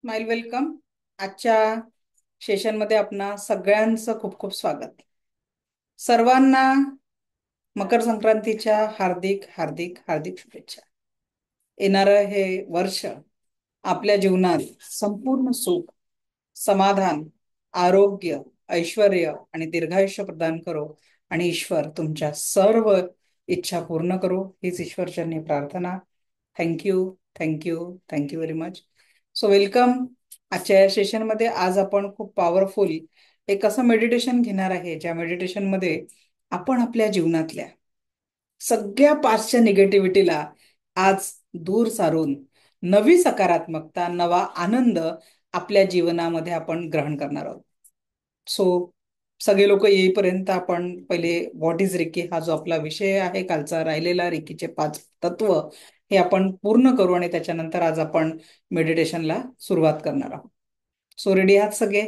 Smile welcome. आजच्या सेशनमध्ये आपणा सगळ्यांचं खूप खूप स्वागत. सर्वांना मकर संक्रांतीच्या हार्दिक हार्दिक हार्दिक शुभेच्छा. येणारं हे वर्ष आपल्या जीवनात संपूर्ण सुख, समाधान, आरोग्य, ऐश्वर्य आणि दीर्घायुष्य प्रदान करो आणि ईश्वर तुमच्या सर्व इच्छा पूर्ण करो हीच ईश्वरचरणी प्रार्थना. Thank you, thank you, thank you very much. So welcome. आजच्या या सेशनमध्ये आज आपण खूप पॉवरफुल एक असं मेडिटेशन घेणार आहे, ज्या मेडिटेशनमध्ये आपण आपल्या जीवनातल्या सगळ्या पास्टच्या निगेटिव्हिटीला आज दूर सारून नवी सकारात्मकता, नवा आनंद आपल्या जीवनामध्ये आपण ग्रहण करणार आहोत. सो सगळे लोक येईपर्यंत आपण पहिले व्हॉट इज रिकी हा जो आपला विषय आहे कालचा राहिलेला रिकीचे 5 तत्व हे आपण पूर्ण करू आणि त्याच्यानंतर आज आपण मेडिटेशनला सुरुवात करणार आहोत. सो रेडी आहात सगळे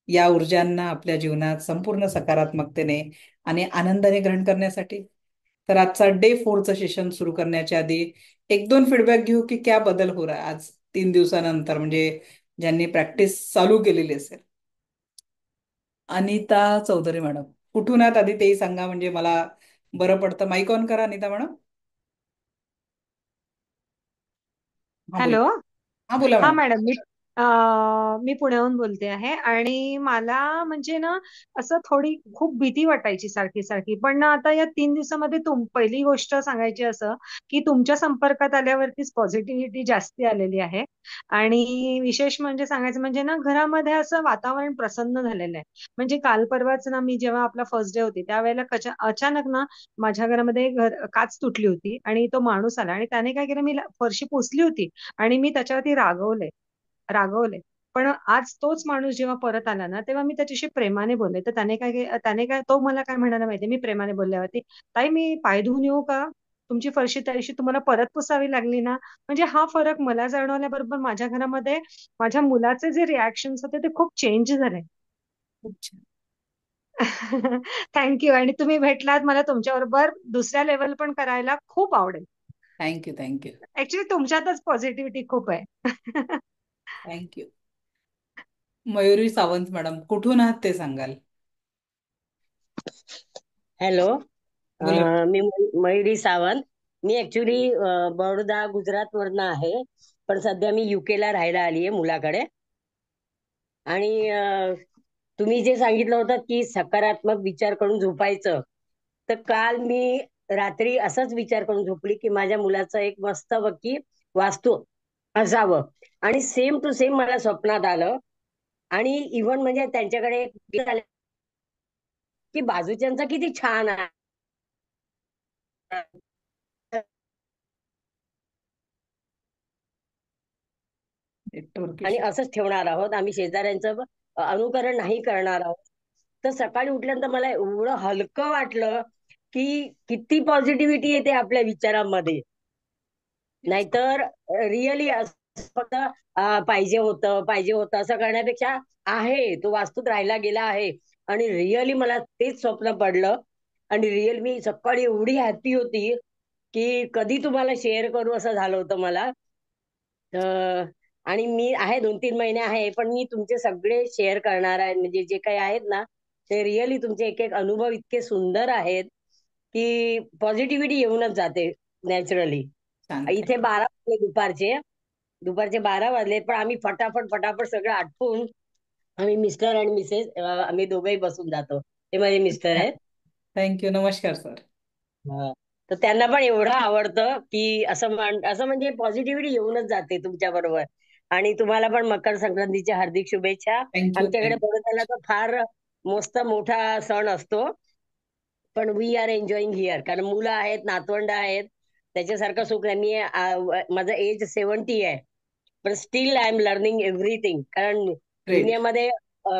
या ऊर्जांना आपल्या जीवनात संपूर्ण सकारात्मकतेने आणि आनंदाने ग्रहण करण्यासाठी? तर आजचा डे 4चं सेशन सुरू करण्याच्या आधी एक दोन फीडबॅक घेऊ की क्या बदल हो रहा है आज 3 दिवसानंतर, म्हणजे ज्यांनी प्रॅक्टिस चालू केलेली असेल. अनिता चौधरी मॅडम कुठून आहात आधी तेही सांगा, म्हणजे मला बरं पडतं. माईक ऑन करा अनिता मॅडम. हा बोला. हॅलो. हा बोला हा मॅडम. मॅडम, मी पुण्याहून बोलते आहे आणि मला म्हणजे ना असं थोडी खूप भीती वाटायची सारखी सारखी. पण ना आता या 3 दिवसामध्ये पहिली गोष्ट सांगायची असं की तुमच्या संपर्कात आल्यावरतीच पॉझिटिव्हिटी जास्ती आलेली आहे. आणि विशेष म्हणजे सांगायचं म्हणजे ना घरामध्ये असं वातावरण प्रसन्न झालेलं आहे. म्हणजे काल परवाच ना मी जेव्हा आपला फर्स्ट डे होती त्यावेळेला अचानक ना माझ्या घरामध्ये काच तुटली होती आणि तो माणूस आला आणि त्याने काय केलं, फरशी पुसली होती आणि मी त्याच्यावरती रागवले. पण आज तोच माणूस जेव्हा परत आला ना तेव्हा मी त्याच्याशी प्रेमाने बोलले. तर त्याने काय तो मला काय म्हणाला माहितीये, मी प्रेमाने बोलल्यावरती, ताई मी पाय धुवून येऊ का? तुमची फरशी त्या दिवशी तुम्हाला परत पुसावी लागली ना. म्हणजे हा फरक मला जाणवल्याबरोबर माझ्या घरामध्ये माझ्या मुलाचे जे रिॲक्शन्स होते ते खूप चेंज झाले. खूप छान. थँक्यू. आणि तुम्ही भेटलात मला तुमच्याबरोबर दुसऱ्या लेवल पण करायला खूप आवडेल. Thank you, thank you. ऍक्च्युली तुमच्यातच पॉझिटिव्हिटी खूप आहे. थँक्यू. मयुरी सावंत मॅडम कुठून आहात ते सांगाल? हॅलो. बोला. मी मयुरी सावंत. मी ऍक्च्युली बडोदा गुजरात वरनं आहे. पण सध्या मी UK ला राहायला आली आहे मुलाकडे. आणि तुम्ही जे सांगितलं होतं की सकारात्मक विचार करून झोपायचं, तर काल मी रात्री असाच विचार करून झोपली की माझ्या मुलाचं एक मस्तपैकी वास्तू असावं. आणि सेम टू सेम मला स्वप्नात आलं. आणि इव्हन म्हणजे त्यांच्याकडे एक आलं की बाजूच्यांचा किती छान आहे. नेटवर्क आणि इश्यू. असंच ठेवणार आहोत आम्ही, शेजाऱ्यांचं अनुकरण नाही करणार आहोत. तर सकाळी उठल्यानंतर मला एवढं हलकं वाटलं की किती पॉझिटिव्हिटी येते आपल्या विचारांमध्ये. नाहीतर रिअली फक्त पाहिजे होतं असं करण्यापेक्षा आहे तो वास्तूत राहायला गेला आहे. आणि रिअली मला तेच स्वप्न पडलं. आणि रिअल मी सकाळी एवढी हॅपी होती की कधी तुम्हाला शेअर करू असं झालं होतं मला. आणि मी आहे 2-3 महिने आहे, पण मी तुमचे सगळे शेअर करणार आहे. म्हणजे जे काही आहेत ना, ते रिअली तुमचे एक एक अनुभव इतके सुंदर आहेत की पॉझिटिव्हिटी येऊनच जाते नॅचरली. छान. इथे 12 वाजले दुपारचे. दुपारचे 12 वाजले, पण आम्ही फटाफट फटाफट सगळं आटपून आम्ही मिस्टर आणि मिसेस आम्ही दोघंही बसून जातो. ते माझे मिस्टर आहेत. थँक्यू. नमस्कार सर. हा. तर त्यांना पण एवढं आवडतं की असं म्हणजे पॉझिटिव्हिटी येऊनच जाते तुमच्या बरोबर. आणि तुम्हाला पण मकर संक्रांतीच्या हार्दिक शुभेच्छा. थँक्यू, आमच्याकडे थँक्यू. बरोबर तर फार मस्त मोठा सण असतो. पण वी आर एन्जॉईंग हिअर, कारण मुलं आहेत, नातवंड आहेत. त्याच्यासारखं सुख नाही. माझं एज 70 आहे. पण still I am learning everything. कारण ग्रेट. दुनियामध्ये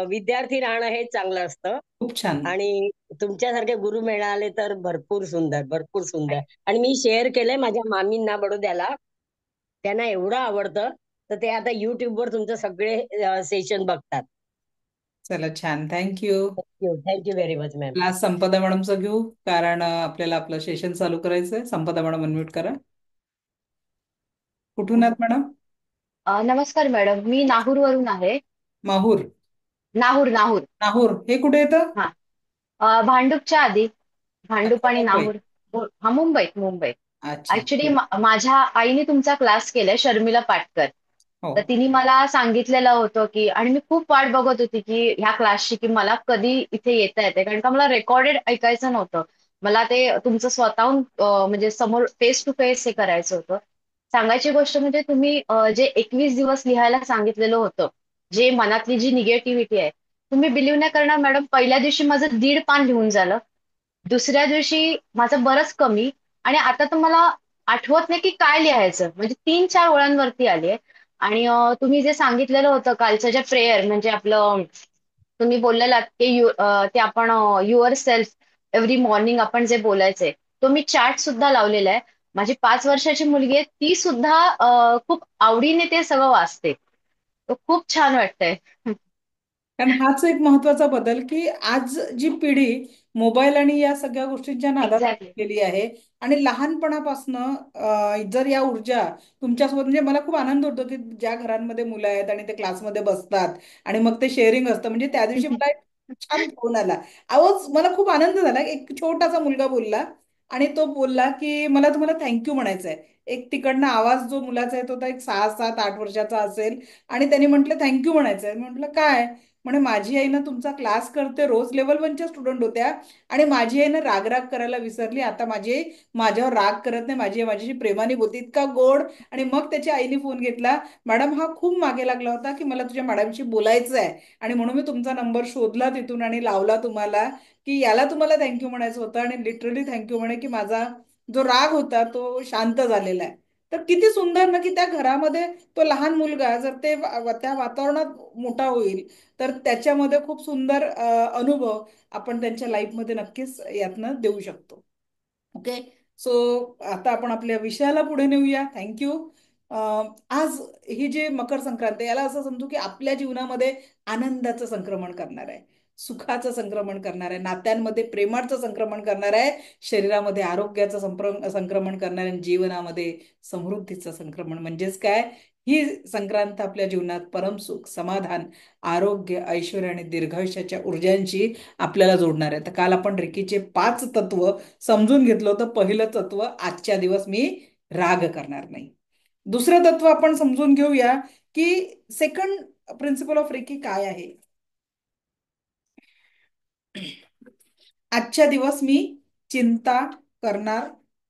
विद्यार्थी राहणं हे चांगलं असतं. खूप छान. आणि तुमच्यासारखे गुरु मिळाले तर भरपूर सुंदर, भरपूर सुंदर. आणि मी शेअर केलंय माझ्या मामींना बडोद्याला. त्यांना एवढं आवडतं, तर ते आता युट्यूबवर तुमचं सगळे सेशन बघतात. चला छान. Thank you. Thank you very much ma'am. Last Sampada मॅडमचं घेऊ, कारण आपल्याला आपलं सेशन चालू करायचंय. संपदा मॅडम अनम्यूट करा. कुठून आहात मॅडम? नमस्कार मॅडम, मी नाहूरवरून आहे. माहूर. नाहूर नाहूर. नाहूर हे कुठे येतं? हा. भांडूपच्या आधी. भांडूप अच्छा, आणि मुंबई. नाहूर. हा, मुंबईत मुंबईत. अच्छा. ऍक्च्युली माझ्या आईने तुमचा क्लास केलाय, शर्मिला पाटकर. हो. तर तिने मला सांगितलेलं होतं की, आणि मी खूप वाट बघत होती की ह्या क्लासची, की मला कधी इथे येता येते, कारण का मला रेकॉर्डेड ऐकायचं नव्हतं. मला ते तुमचं स्वतःहून म्हणजे समोर फेस टू फेस हे करायचं होतं. सांगायची गोष्ट म्हणजे तुम्ही जे 21 दिवस लिहायला सांगितलेलं होतं, जे मनातली जी निगेटिव्हिटी आहे, तुम्ही बिलीव्ह नाही करणार मॅडम, पहिल्या दिवशी माझं 1.5 पान लिहून झालं. दुसऱ्या दिवशी माझं बरंच कमी. आणि आता तर मला आठवत नाही की काय लिहायचं, म्हणजे 3-4 ओळांवरती आले. आणि तुम्ही जे सांगितलेलं होतं कालचं जे प्रेयर, म्हणजे आपलं तुम्ही बोललेलात की ते आपण युअर सेल्फ एव्हरी मॉर्निंग आपण जे बोलायचंय, तो मी चार्ट सुद्धा लावलेला आहे. माझी 5 वर्षाची मुलगी आहे, ती सुद्धा खूप आवडीने ते सगळं वाचते. तो खूप छान वाटतंय. कारण हाच एक महत्वाचा बदल, की आज जी पिढी मोबाईल आणि या सगळ्या गोष्टींच्या नादात एक्झॅक्टली. गेली आहे. आणि लहानपणापासनं जर या ऊर्जा तुमच्यासोबत, म्हणजे मला खूप आनंद होतो की ज्या घरांमध्ये मुलं आहेत आणि ते क्लासमध्ये बसतात आणि मग ते शेअरिंग असतं. म्हणजे त्या दिवशी मला एक छान फोन आला. आवाज मला खूप आनंद झाला. एक छोटासा मुलगा बोलला आणि तो बोलला की मला तुम्हाला थँक्यू म्हणायचं आहे. एक तिकडनं आवाज जो मुलाचा येतो, तो एक 6-7-8 वर्षाचा असेल. आणि त्यांनी म्हटलं थँक्यू म्हणायचं आहे. म्हटलं काय? म्हणे माझी आई ना तुमचा क्लास करते रोज, लेवल 1च्या स्टुडंट होत्या. आणि माझी आई ना राग करायला विसरली. आता माझी आई माझ्यावर राग करत नाही, माझी आई माझ्याशी प्रेमाने बोलते. इतका गोड. आणि मग त्याच्या आईने फोन घेतला, मॅडम हा खूप मागे लागला होता की मला तुझ्या मॅडमशी बोलायचं आहे, आणि म्हणून मी तुमचा नंबर शोधला तिथून आणि लावला तुम्हाला, की याला तुम्हाला थँक्यू म्हणायचं होतं. आणि लिटरली थँक्यू म्हणे की माझा जो राग होता तो शांत झालेला आहे. तर किती सुंदर ना, की त्या घरामध्ये तो लहान मुलगा जर त्या वातावरणात मोठा होईल, तर त्याच्यामध्ये खूप सुंदर अनुभव आपण त्यांच्या लाईफमध्ये नक्कीच यातनं देऊ शकतो. ओके. सो आता आपण आपल्या विषयाला पुढे नेऊया. थँक्यू. आज ही जी मकर संक्रांत आहे, याला असं समजू की आपल्या जीवनामध्ये आनंदाचं संक्रमण करणार आहे, सुखाचं संक्रमण करणार आहे, नात्यांमध्ये प्रेमाचं संक्रमण करणार आहे, शरीरामध्ये आरोग्याचं संक्रमण करणार आहे, आणि जीवनामध्ये समृद्धीचं संक्रमण. म्हणजेच काय? ही संक्रांत आपल्या जीवनात परमसुख, समाधान, आरोग्य, ऐश्वर्य आणि दीर्घायुष्याच्या ऊर्जांची आपल्याला जोडणार आहे. तर काल आपण रिकीचे 5 तत्व समजून घेतलं होतं. पहिलं तत्व, आजच्या दिवस मी राग करणार नाही. दुसरं तत्व आपण समजून घेऊया, की सेकंड प्रिन्सिपल ऑफ रेकी काय आहे. आजच्या दिवस मी चिंता करणार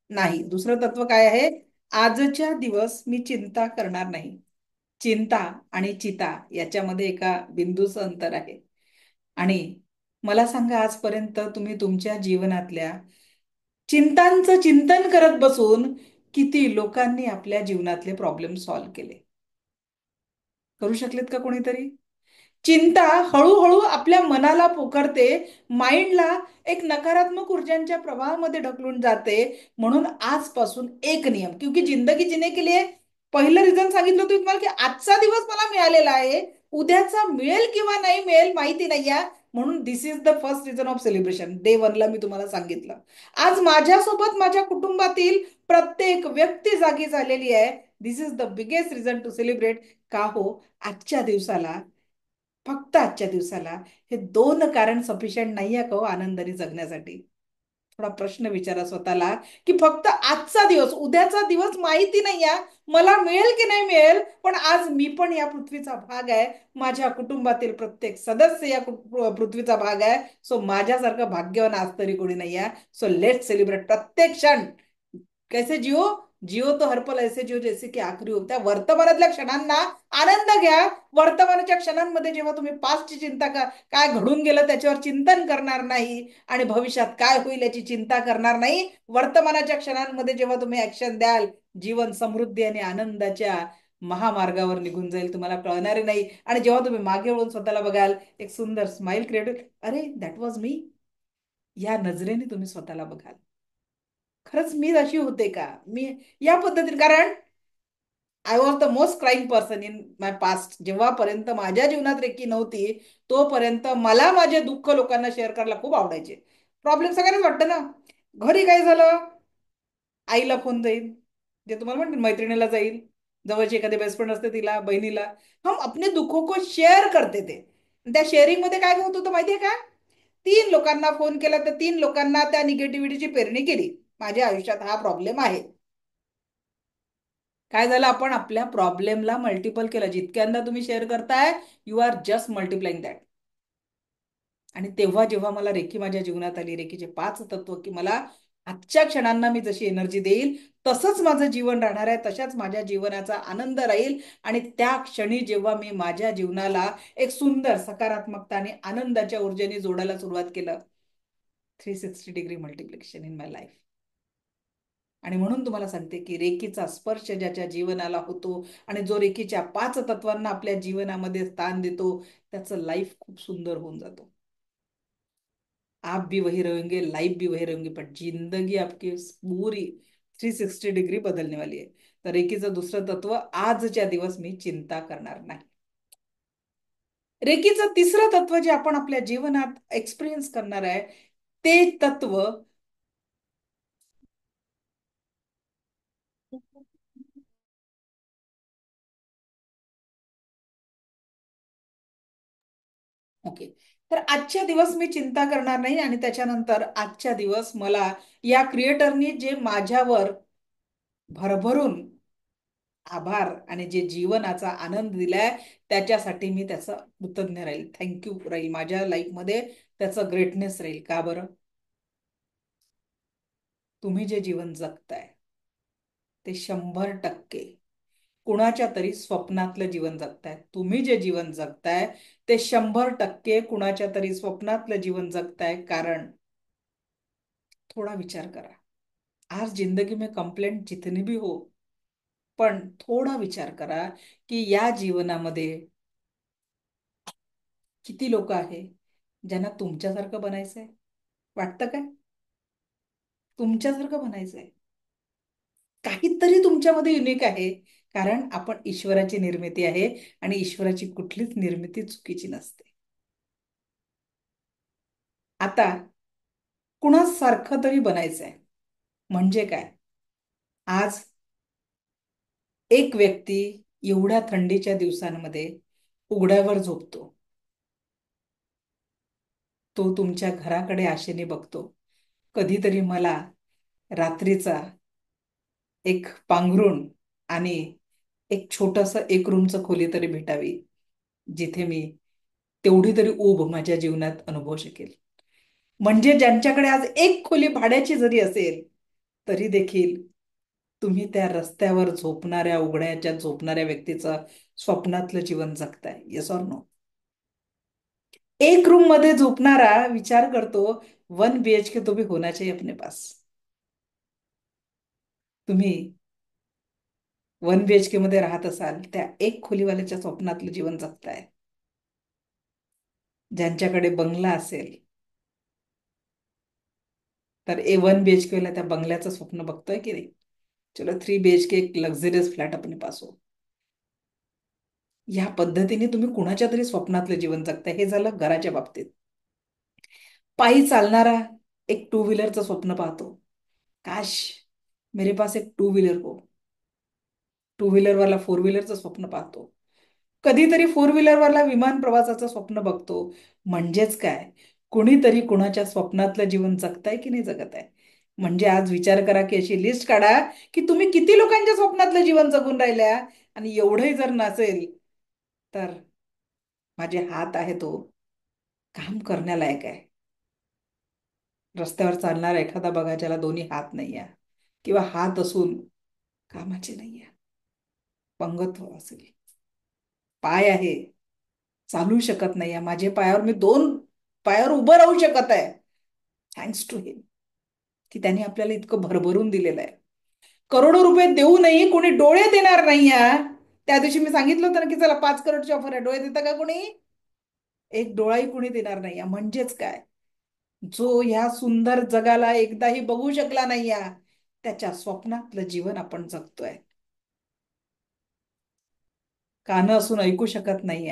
नाही. दुसरं तत्व काय आहे? आजच्या दिवस मी चिंता करणार नाही. चिंता आणि चिता याच्यामध्ये एका बिंदूचं अंतर आहे. आणि मला सांगा, आजपर्यंत तुम्ही तुमच्या जीवनातल्या चिंतांचं चिंतन करत बसून किती लोकांनी आपल्या जीवनातले प्रॉब्लेम सॉल्व्ह केले? करू शकलेत का कोणीतरी? चिंता हळूहळू आपल्या मनाला पोखरते, माइंडला एक नकारात्मक ऊर्जांच्या प्रवाहामध्ये ढकलून जाते. म्हणून आजपासून एक नियम, क्योंकि जिंदगी जीने के लिए पहिलं रिझन सांगितलं होतं तुम्हाला, की आजचा दिवस मला मिळालेला आहे, उद्याचा मिळेल किंवा नाही मिळेल माहिती नाही आहे. म्हणून this is the first reason of celebration. Day 1ला मी तुम्हाला सांगितलं. आज माझ्यासोबत माझ्या कुटुंबातील प्रत्येक व्यक्ती जागी झालेली आहे. This is the biggest reason to celebrate. का हो? आजच्या दिवसाला, फक्त आजच्या दिवसाला हे 2 कारण सफिशियंट नाही आहे का हो आनंदाने जगण्यासाठी? थोडा प्रश्न विचारा स्वतःला, की फक्त आजचा दिवस, उद्याचा दिवस माहिती नाही आहे, मला मिळेल की नाही मिळेल, पण आज मी पण या पृथ्वीचा भाग आहे, माझ्या कुटुंबातील प्रत्येक सदस्य या पृथ्वीचा भाग आहे. सो माझ्यासारखं भाग्यवान आज तरी कोणी नाही आहे. सो लेट सेलिब्रेट प्रत्येक क्षण. कैसे जिओ? जिओ तो हर पल ऐसे जिओ जैसे की आखरी हो. त्या वर्तमानातल्या क्षणांना आनंद घ्या. वर्तमानाच्या क्षणांमध्ये जेव्हा तुम्ही पास्टची चिंता काय घडून गेलं त्याच्यावर चिंतन करणार नाही, आणि भविष्यात काय होईल याची चिंता करणार नाही, वर्तमानाच्या क्षणांमध्ये जेव्हा तुम्ही ऍक्शन द्याल, जीवन समृद्धी आणि आनंदाच्या महामार्गावर निघून जाईल, तुम्हाला कळणारे नाही. आणि जेव्हा तुम्ही मागे वळून स्वतःला बघाल, एक सुंदर स्माइल क्रिएट होईल. अरे दॅट वॉज मी. या नजरेने तुम्ही स्वतःला बघाल. खरंच मी अशी होते का? मी या पद्धतीने, कारण I was the most crime person in my past. जेव्हापर्यंत माझ्या जीवनात रेकी नव्हती, तोपर्यंत मला माझे दुःख लोकांना शेअर करायला खूप आवडायचे. प्रॉब्लेम सगळ्यांनाच वाटतं ना. घरी काय झालं, आईला फोन जाईल, जे तुम्हाला म्हणते मैत्रिणीला जाईल, जवळची एखादी बेस्ट फ्रेंड असते तिला, बहिणीला, हम अपने दुखों को शेअर करते थे. त्या शेअरिंग मध्ये काय होत होतं माहितीये का? 3 लोकांना फोन केला तर 3 लोकांना त्या निगेटिव्हिटीची पेरणी केली. माझ्या आयुष्यात हा प्रॉब्लेम आहे. काय झालं? आपण आपल्या प्रॉब्लेमला मल्टिपल केलं. जितक्यांदा तुम्ही शेअर करताय, you are just multiplying that. आणि तेव्हा जेव्हा मला रेकी माझ्या जीवनात आली, रेकीचे 5 तत्व, की मला आजच्या क्षणांना मी जशी एनर्जी देईल तसंच माझं जीवन राहणार आहे, तशाच माझ्या जीवनाचा आनंद राहील. आणि त्या क्षणी जेव्हा मी माझ्या जीवनाला एक सुंदर सकारात्मकता आणि आनंदाच्या ऊर्जेने जोडायला सुरुवात केलं, 360 degree multiplication in my life. आणि म्हणून तुम्हाला सांगते की रेकीचा स्पर्श ज्याच्या जीवनाला होतो आणि जो रेकीच्या 5 तत्वांना आपल्या जीवनामध्ये स्थान देतो, त्याचं लाईफ खूप सुंदर होऊन जातो. आप भी वही रहेंगे, लाइफ भी वही रहेंगे, पण जिंदगी आपकी पूरी 360 डिग्री बदलने वाली आहे. तर रेकीचं दुसरं तत्व, आजच्या दिवस मी चिंता करणार नाही. रेकीचं तिसरं तत्व जे आपण आपल्या जीवनात एक्सपिरियन्स करणार आहे, ते तत्व ओके. तर आजच्या दिवस मी चिंता करणार नाही, आणि त्याच्यानंतर आजच्या दिवस मला या क्रिएटरनी जे माझ्यावर भरभरून आभार आणि जे जीवनाचा आनंद दिलाय, त्याच्यासाठी मी त्याचा कृतज्ञ राहील, थँक्यू राहील. माझ्या लाईफमध्ये त्याचं ग्रेटनेस राहील. का बरं? तुम्ही जे जीवन जगताय ते 100% कुणाच्या तरी स्वप्नातलं जीवन जगताय. तुम्ही जे जीवन जगताय ते 100% कुणाच्या तरी स्वप्नातलं जीवन जगताय. कारण थोड़ा विचार करा, आज जिंदगी में कंप्लेंट जितनी भी हो, पण थोडा विचार करा की या जीवनामध्ये किती लोक आहे ज्यांना तुमच्यासारखं बनायचंय. वाटतं काय? तुमच्यासारखं बनायचंय. काहीतरी तुमच्यामध्ये युनिक आहे. कारण आपण ईश्वराची निर्मिती आहे, आणि ईश्वराची कुठलीच निर्मिती चुकीची नसते. आता कुणासारखं तरी बनायचंय म्हणजे काय? आज एक व्यक्ती एवढ्या थंडीच्या दिवसांमध्ये उघड्यावर झोपतो. तो तुमच्या घराकडे आशेने बघतो, कधीतरी मला रात्रीचा एक पांघरुण आणि एक छोटस एक रूमचं खोली तरी भेटावी, जिथे मी तेवढी तरी ऊब माझ्या जीवनात अनुभवू शकेल. म्हणजे ज्यांच्याकडे आज एक खोली भाड्याची जरी असेल, तरी देखील तुम्ही त्या रस्त्यावर झोपणाऱ्या, उघड्याच्या झोपणाऱ्या व्यक्तीचं स्वप्नातलं जीवन जगताय. Yes or no? एक रूम मध्ये झोपणारा विचार करतो 1 BHK तो भी होना चाहिए अपने पास. तुम्ही 1 BHK मध्ये राहत असाल, त्या एक खोलीवाल्याच्या स्वप्नातलं जीवन जगताय. ज्यांच्याकडे बंगला असेल, तर 1 BHK ला त्या बंगल्याचं स्वप्न बघतोय की नाही? चलो 3 BHK एक लक्झरियस फ्लॅट अपने पास हो. या पद्धतीने तुम्ही कुणाच्या तरी स्वप्नातलं जीवन जगताय. हे झालं घराच्या बाबतीत. पायी चालणारा एक 2 व्हीलरचं स्वप्न पाहतो. काश मेरे पास एक 2 व्हीलर हो. 2 व्हीलरवाला 4 व्हीलरचं स्वप्न पाहतो. कधीतरी 4 व्हीलरवाला विमान प्रवासाचं स्वप्न बघतो. म्हणजेच काय? कुणीतरी कुणाच्या स्वप्नातलं जीवन जगताय की नाही जगत आहे? म्हणजे आज विचार करा, की अशी लिस्ट काढा की तुम्ही किती लोकांच्या स्वप्नातलं जीवन जगून राहिल्या. आणि एवढंही जर नसेल, तर माझे हात आहे तो काम करण्यालायक आहे. रस्त्यावर चालणारा एखादा बघा ज्याला दोन्ही हात नाही आहे, किंवा हात असून कामाचे नाही आहे, पंगत्व असेल, पाय आहे, चालू शकत नाही आहे, माझे पायावर मी 2 पायावर उभं राहू शकत आहे, थँक्स टू हिम, की त्यांनी आपल्याला इतकं भरभरून दिलेलं आहे. करोडो रुपये देऊनही कोणी डोळे देणार नाही आहे. त्या दिवशी मी सांगितलं होतं ना, की चला 5 करोडची ऑफर आहे, डोळे देता का कोणी? एक डोळाही कोणी देणार नाही. म्हणजेच काय? जो ह्या सुंदर जगाला एकदाही बघू शकला नाही, त्याच्या स्वप्नातलं जीवन आपण जगतोय. कानं असून ऐकू शकत नाही,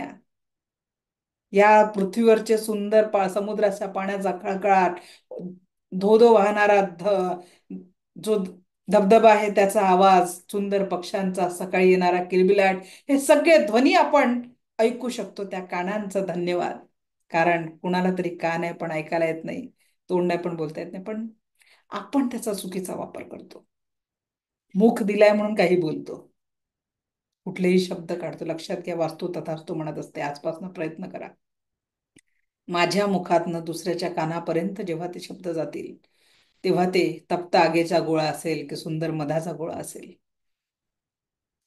या पृथ्वीवरचे सुंदर समुद्राच्या पाण्याचा खळखळाट, धो धो वाहणारा जो धबधबा आहे त्याचा आवाज, सुंदर पक्ष्यांचा सकाळी येणारा किलबिलाट, हे सगळे ध्वनी आपण ऐकू शकतो. त्या कानांचं धन्यवाद. कारण कुणाला तरी कान आहे पण ऐकायला येत नाही, तोंड आहे पण बोलता येत नाही, पण आपण त्याचा चुकीचा वापर करतो. मुख दिलाय म्हणून काही बोलतो, कुठलेही शब्द काढतो. लक्षात घ्या, वास्तू तथास्तू म्हणत असते. आजपासून प्रयत्न करा, माझ्या मुखातनं दुसऱ्याच्या कानापर्यंत जेव्हा ते शब्द जातील तेव्हा ते तप्त आगेचा गोळा असेल की सुंदर मधाचा गोळा असेल,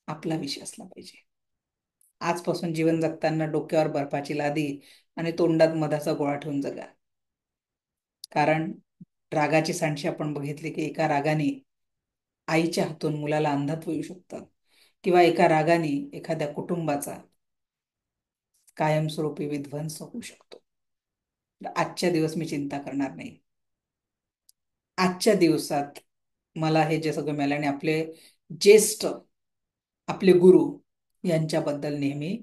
आपला विषय असला पाहिजे. आजपासून जीवन जगताना डोक्यावर बर्फाची लादी आणि तोंडात मधाचा गोळा ठेवून जगा. कारण रागाची सांडशी आपण बघितली की एका रागाने आईच्या हातून मुलाला अंधत्व येऊ शकतं, किंवा एका रागाने एखाद्या कुटुंबाचा कायमस्वरूपी विध्वंस होऊ शकतो. आजच्या दिवस मी चिंता करणार नाही. आजच्या दिवसात मला हे जे सगळं मिळालं, आणि आपले ज्येष्ठ, आपले गुरु यांच्याबद्दल नेहमी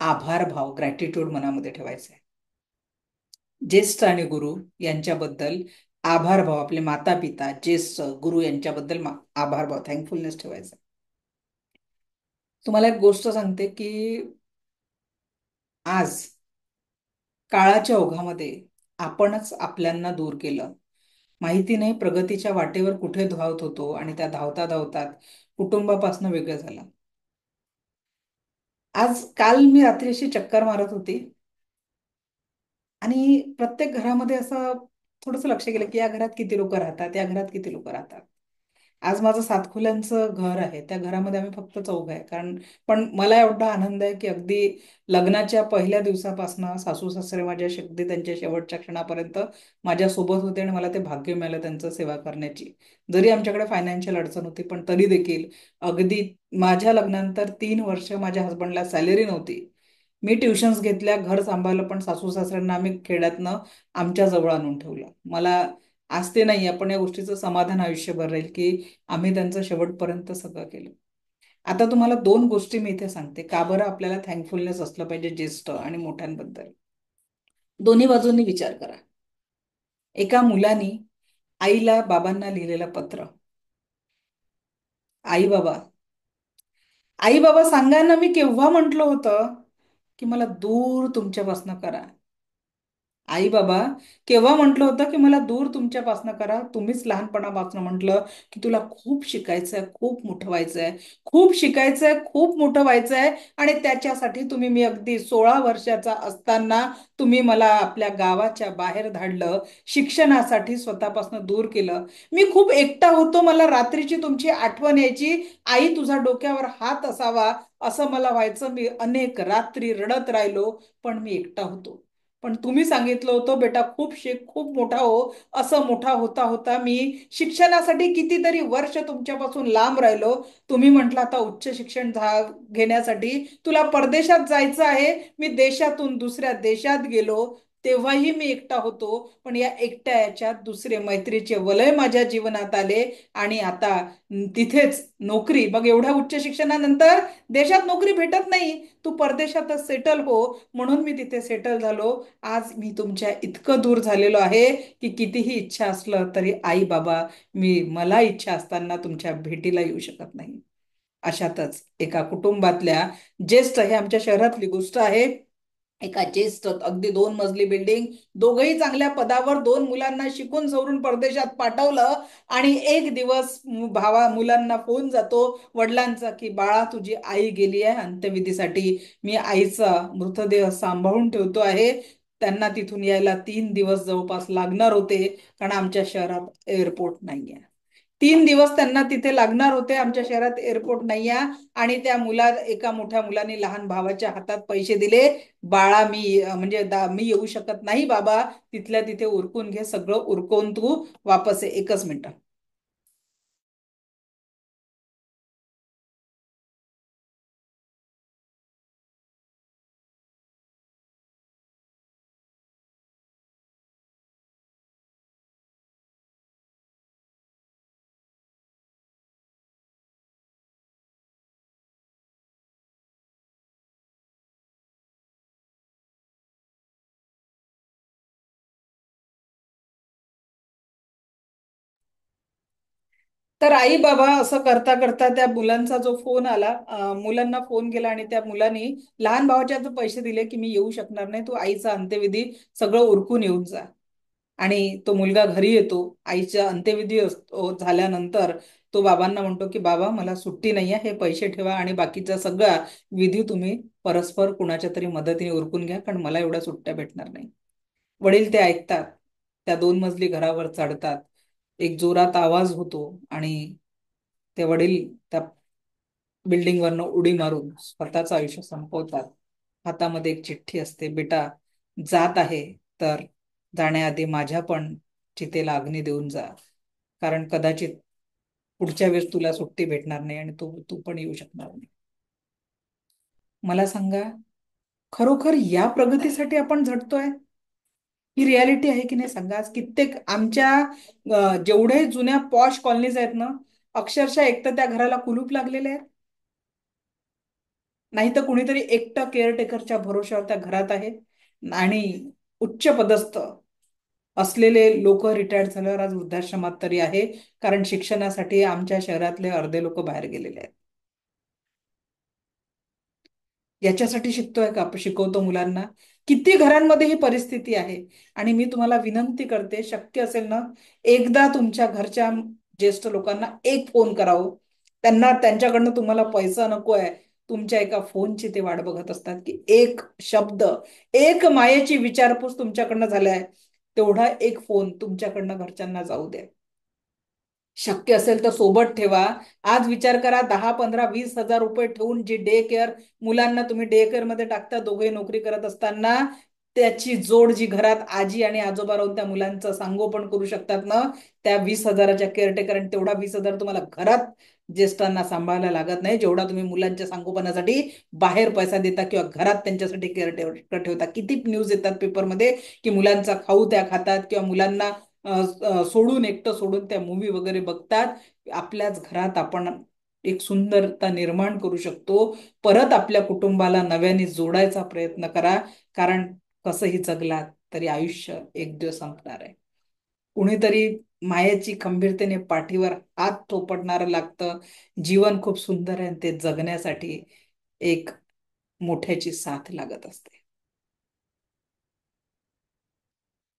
आभार भाव, ग्रॅटिट्यूड मनामध्ये ठेवायचा आहे. ज्येष्ठ आणि गुरु यांच्याबद्दल आभार भाव, आपले माता पिता, ज्येष्ठ, गुरु यांच्याबद्दल आभार भाव, थँकफुलनेस ठेवायचा. तुम्हाला एक गोष्ट सांगते की आज काळाच्या ओघामध्ये आपणच आपल्यांना दूर केलं. माहिती नाही प्रगतीच्या वाटेवर कुठे धावत होतो आणि त्या धावता धावतात कुटुंबापासून वेगळं झालं. काल मी रात्री अशी चक्कर मारत होती आणि प्रत्येक घरामध्ये असं थोडंसं लक्ष गेलं की या घरात किती लोक राहतात, या घरात किती लोक राहतात. आज माझं 7 खोल्यांचं घर आहे, त्या घरामध्ये आम्ही फक्त 4 आहे. पण मला एवढा आनंद आहे की अगदी लग्नाच्या पहिल्या दिवसापासून सासू सासरे माझ्या अगदी त्यांच्या शेवटच्या क्षणापर्यंत माझ्या सोबत होते आणि मला ते भाग्य मिळालं त्यांचं सेवा करण्याची. जरी आमच्याकडे फायनान्शियल अडचण होती पण तरी देखील अगदी माझ्या लग्नानंतर 3 वर्ष माझ्या हस्बंडला सॅलरी नव्हती. मी ट्युशन्स घेतल्या, घर सांभाळलं, पण सासू सासऱ्यांना आम्ही खेड्यातनं आमच्या जवळ आणून ठेवलं. मला आज ते नाही, आपण या गोष्टीचं समाधान आयुष्यभर राहील की आम्ही त्यांचं शेवटपर्यंत सगळं केलं. आता तुम्हाला 2 गोष्टी मी इथे सांगते, का बरं आपल्याला थँकफुलनेस असलं पाहिजे ज्येष्ठ आणि मोठ्यांबद्दल. दोन्ही बाजूंनी विचार करा. एका मुलाने आईला बाबांना लिहिलेलं पत्र. आई बाबा, आई बाबा सांगा ना, मी केव्हा म्हंटल होतं की मला दूर तुमच्यापासनं करा. आई बाबा, केव्हा म्हटलं होतं की मला दूर तुमच्यापासनं करा. तुम्हीच लहानपणापासून म्हटलं की तुला खूप शिकायचंय, खूप मोठं व्हायचंय, खूप शिकायचंय, खूप मोठं व्हायचंय. आणि त्याच्यासाठी मी अगदी 16 वर्षाचा असताना तुम्ही मला आपल्या गावाच्या बाहेर धाडलं, शिक्षणासाठी स्वतःपासून दूर केलं. मी खूप एकटा होतो, मला रात्रीची तुमची आठवण यायची, आई तुझा डोक्यावर हात असावा असं मला व्हायचं. मी अनेक रात्री रडत राहिलो, पण मी एकटा होतो. पण तुम्ही सांगितलं होतं बेटा खूप शिक, खूप मोठा हो. असं मोठा होता होता मी शिक्षणासाठी कितीतरी वर्ष तुमच्यापासून लांब राहिलो. तुम्ही म्हटलं आता उच्च शिक्षण घेण्यासाठी तुला परदेशात जायचं आहे. मी देशातून दुसऱ्या देशात गेलो, तेव्हाही मी एकटा होतो. पण या एकट्या याच्यात दुसरे मैत्रीचे वलय माझ्या जीवनात आले आणि आता तिथेच नोकरी. मग एवढ्या उच्च शिक्षणानंतर देशात नोकरी भेटत नाही, तू परदेशातच सेटल हो, म्हणून मी तिथे सेटल झालो. आज मी तुमच्या इतकं दूर झालेलो आहे की कितीही इच्छा असलं तरी आई बाबा, मला इच्छा असताना तुमच्या भेटीला येऊ शकत नाही. अशातच एका कुटुंबातल्या ज्येष्ठ, हे आमच्या शहरातली गोष्ट आहे, एका ज्येष्ठ अगदी 2 मजली बिल्डिंग, दोघही चांगल्या पदावर, 2 मुलांना शिकून सवरून परदेशात पाठवलं. आणि एक दिवस मुलांना फोन जातो वडिलांचा की बाळा तुझी आई गेली आहे अंत्यविधीसाठी. मी आईचा मृतदेह सांभाळून ठेवतो आहे. त्यांना तिथून यायला 3 दिवस जवळपास लागणार होते, कारण आमच्या शहरात एअरपोर्ट नाहीये. 3 दिवस त्यांना तिथे लागणार होते, आमच्या शहरात एअरपोर्ट नाहीये. आणि त्या एका मोठ्या मुलाने लहान भावाच्या हातात पैसे दिले, बाळा मी मी येऊ शकत नाही बाबा, तिथल्या तिथे उरकून घे, सगळं उरकून तू वापस आहे. एकच मिनिट. तर आई बाबा असं करता करता त्या मुलांचा जो फोन आला, मुलांना फोन केला आणि त्या मुलांनी लहान भावाच्या हातात पैसे दिले की मी येऊ शकणार नाही, तू आईचा अंत्यविधी सगळं उरकून येऊन जा. आणि तो मुलगा घरी येतो, आईचा अंत्यविधी झाल्यानंतर तो बाबांना म्हणतो की बाबा मला सुट्टी नाहीये, हे पैसे ठेवा आणि बाकीचा सगळा विधी तुम्ही परस्पर कुणाच्या तरी मदतीने उरकून घ्या, कारण मला एवढ्या सुट्ट्या भेटणार नाही. वडील ते ऐकतात, त्या 2 मजली घरावर चढतात, एक जोरात आवाज होतो आणि ते वडील त्या बिल्डिंग वरनं उडी मारून स्वतःचं आयुष्य संपवतात. हातामध्ये एक चिठ्ठी असते, बेटा जात आहे तर जाण्याआधी माझ्या पण चितेला अग्नी देऊन जा, कारण कदाचित पुढच्या वेळेस तुला सुट्टी भेटणार नाही आणि तू तू पण येऊ शकणार नाही. मला सांगा, खरोखर या प्रगतीसाठी आपण झटतोय? ही रियालिटी आहे की नाही सांगा. आज कित्येक आमच्या जेवढे जुन्या पॉश कॉलनीज आहेत ना, अक्षरशः एक तर त्या घराला कुलूप लागलेले आहेत, नाही तर कुणीतरी एकटं केअरटेकरच्या भरोश्यावर त्या घरात आहे. आणि उच्च पदस्थ असलेले लोक रिटायर्ड झाल्यावर आज वृद्धाश्रमात तरी आहे, कारण शिक्षणासाठी आमच्या शहरातले अर्धे लोक बाहेर गेलेले आहेत. याच्यासाठी शिकतोय का, शिकवतो मुलांना? किती घरांमध्ये ही परिस्थिती आहे. आणि मी तुम्हाला विनंती करते, शक्य असेल ना, एकदा तुमच्या घरच्या ज्येष्ठ लोकांना एक फोन करावं. त्यांना त्यांच्याकडनं तुम्हाला पैसा नकोय, तुमच्या एका फोनची ते वाट बघत असतात की एक शब्द, एक मायेची विचारपूस तुमच्याकडनं झालाय, तेवढा एक फोन तुमच्याकडनं घरच्यांना जाऊ द्या. शक्य असेल तर सोबत ठेवा. आज विचार करा, 10, 15, 20 हजार रुपये ठेवून जी डे केअर मुलांना तुम्ही डे केअर मध्ये टाकता, दोघे नोकरी करत असताना, त्याची जोड जी घरात आजी आणि आजोबा राहून त्या मुलांचं सांगोपन करू शकतात ना, त्या 20 हजाराच्या केअरटेकर, आणि तेवढा 20 हजार तुम्हाला घरात ज्येष्ठांना सांभाळायला लागत नाही, जेवढा तुम्ही मुलांच्या सांगोपनासाठी बाहेर पैसा देता किंवा घरात त्यांच्यासाठी केअरटेकर ठेवता. किती न्यूज येतात पेपरमध्ये की मुलांचा खाऊ त्या खातात किंवा मुलांना सोडून, एकटं सोडून त्या मूवी वगैरे बघतात. आपल्याच घरात आपण एक सुंदरता निर्माण करू शकतो. परत आपल्या कुटुंबाला नव्याने जोडायचा प्रयत्न करा, कारण कसंही जगलात तरी आयुष्य एक दिवस संपणार आहे. कुणीतरी मायेची खंबीरतेने पाठीवर हात थोपटणारं लागतं. जीवन खूप सुंदर आहे आणि ते जगण्यासाठी एक मोठ्याची साथ लागत असते.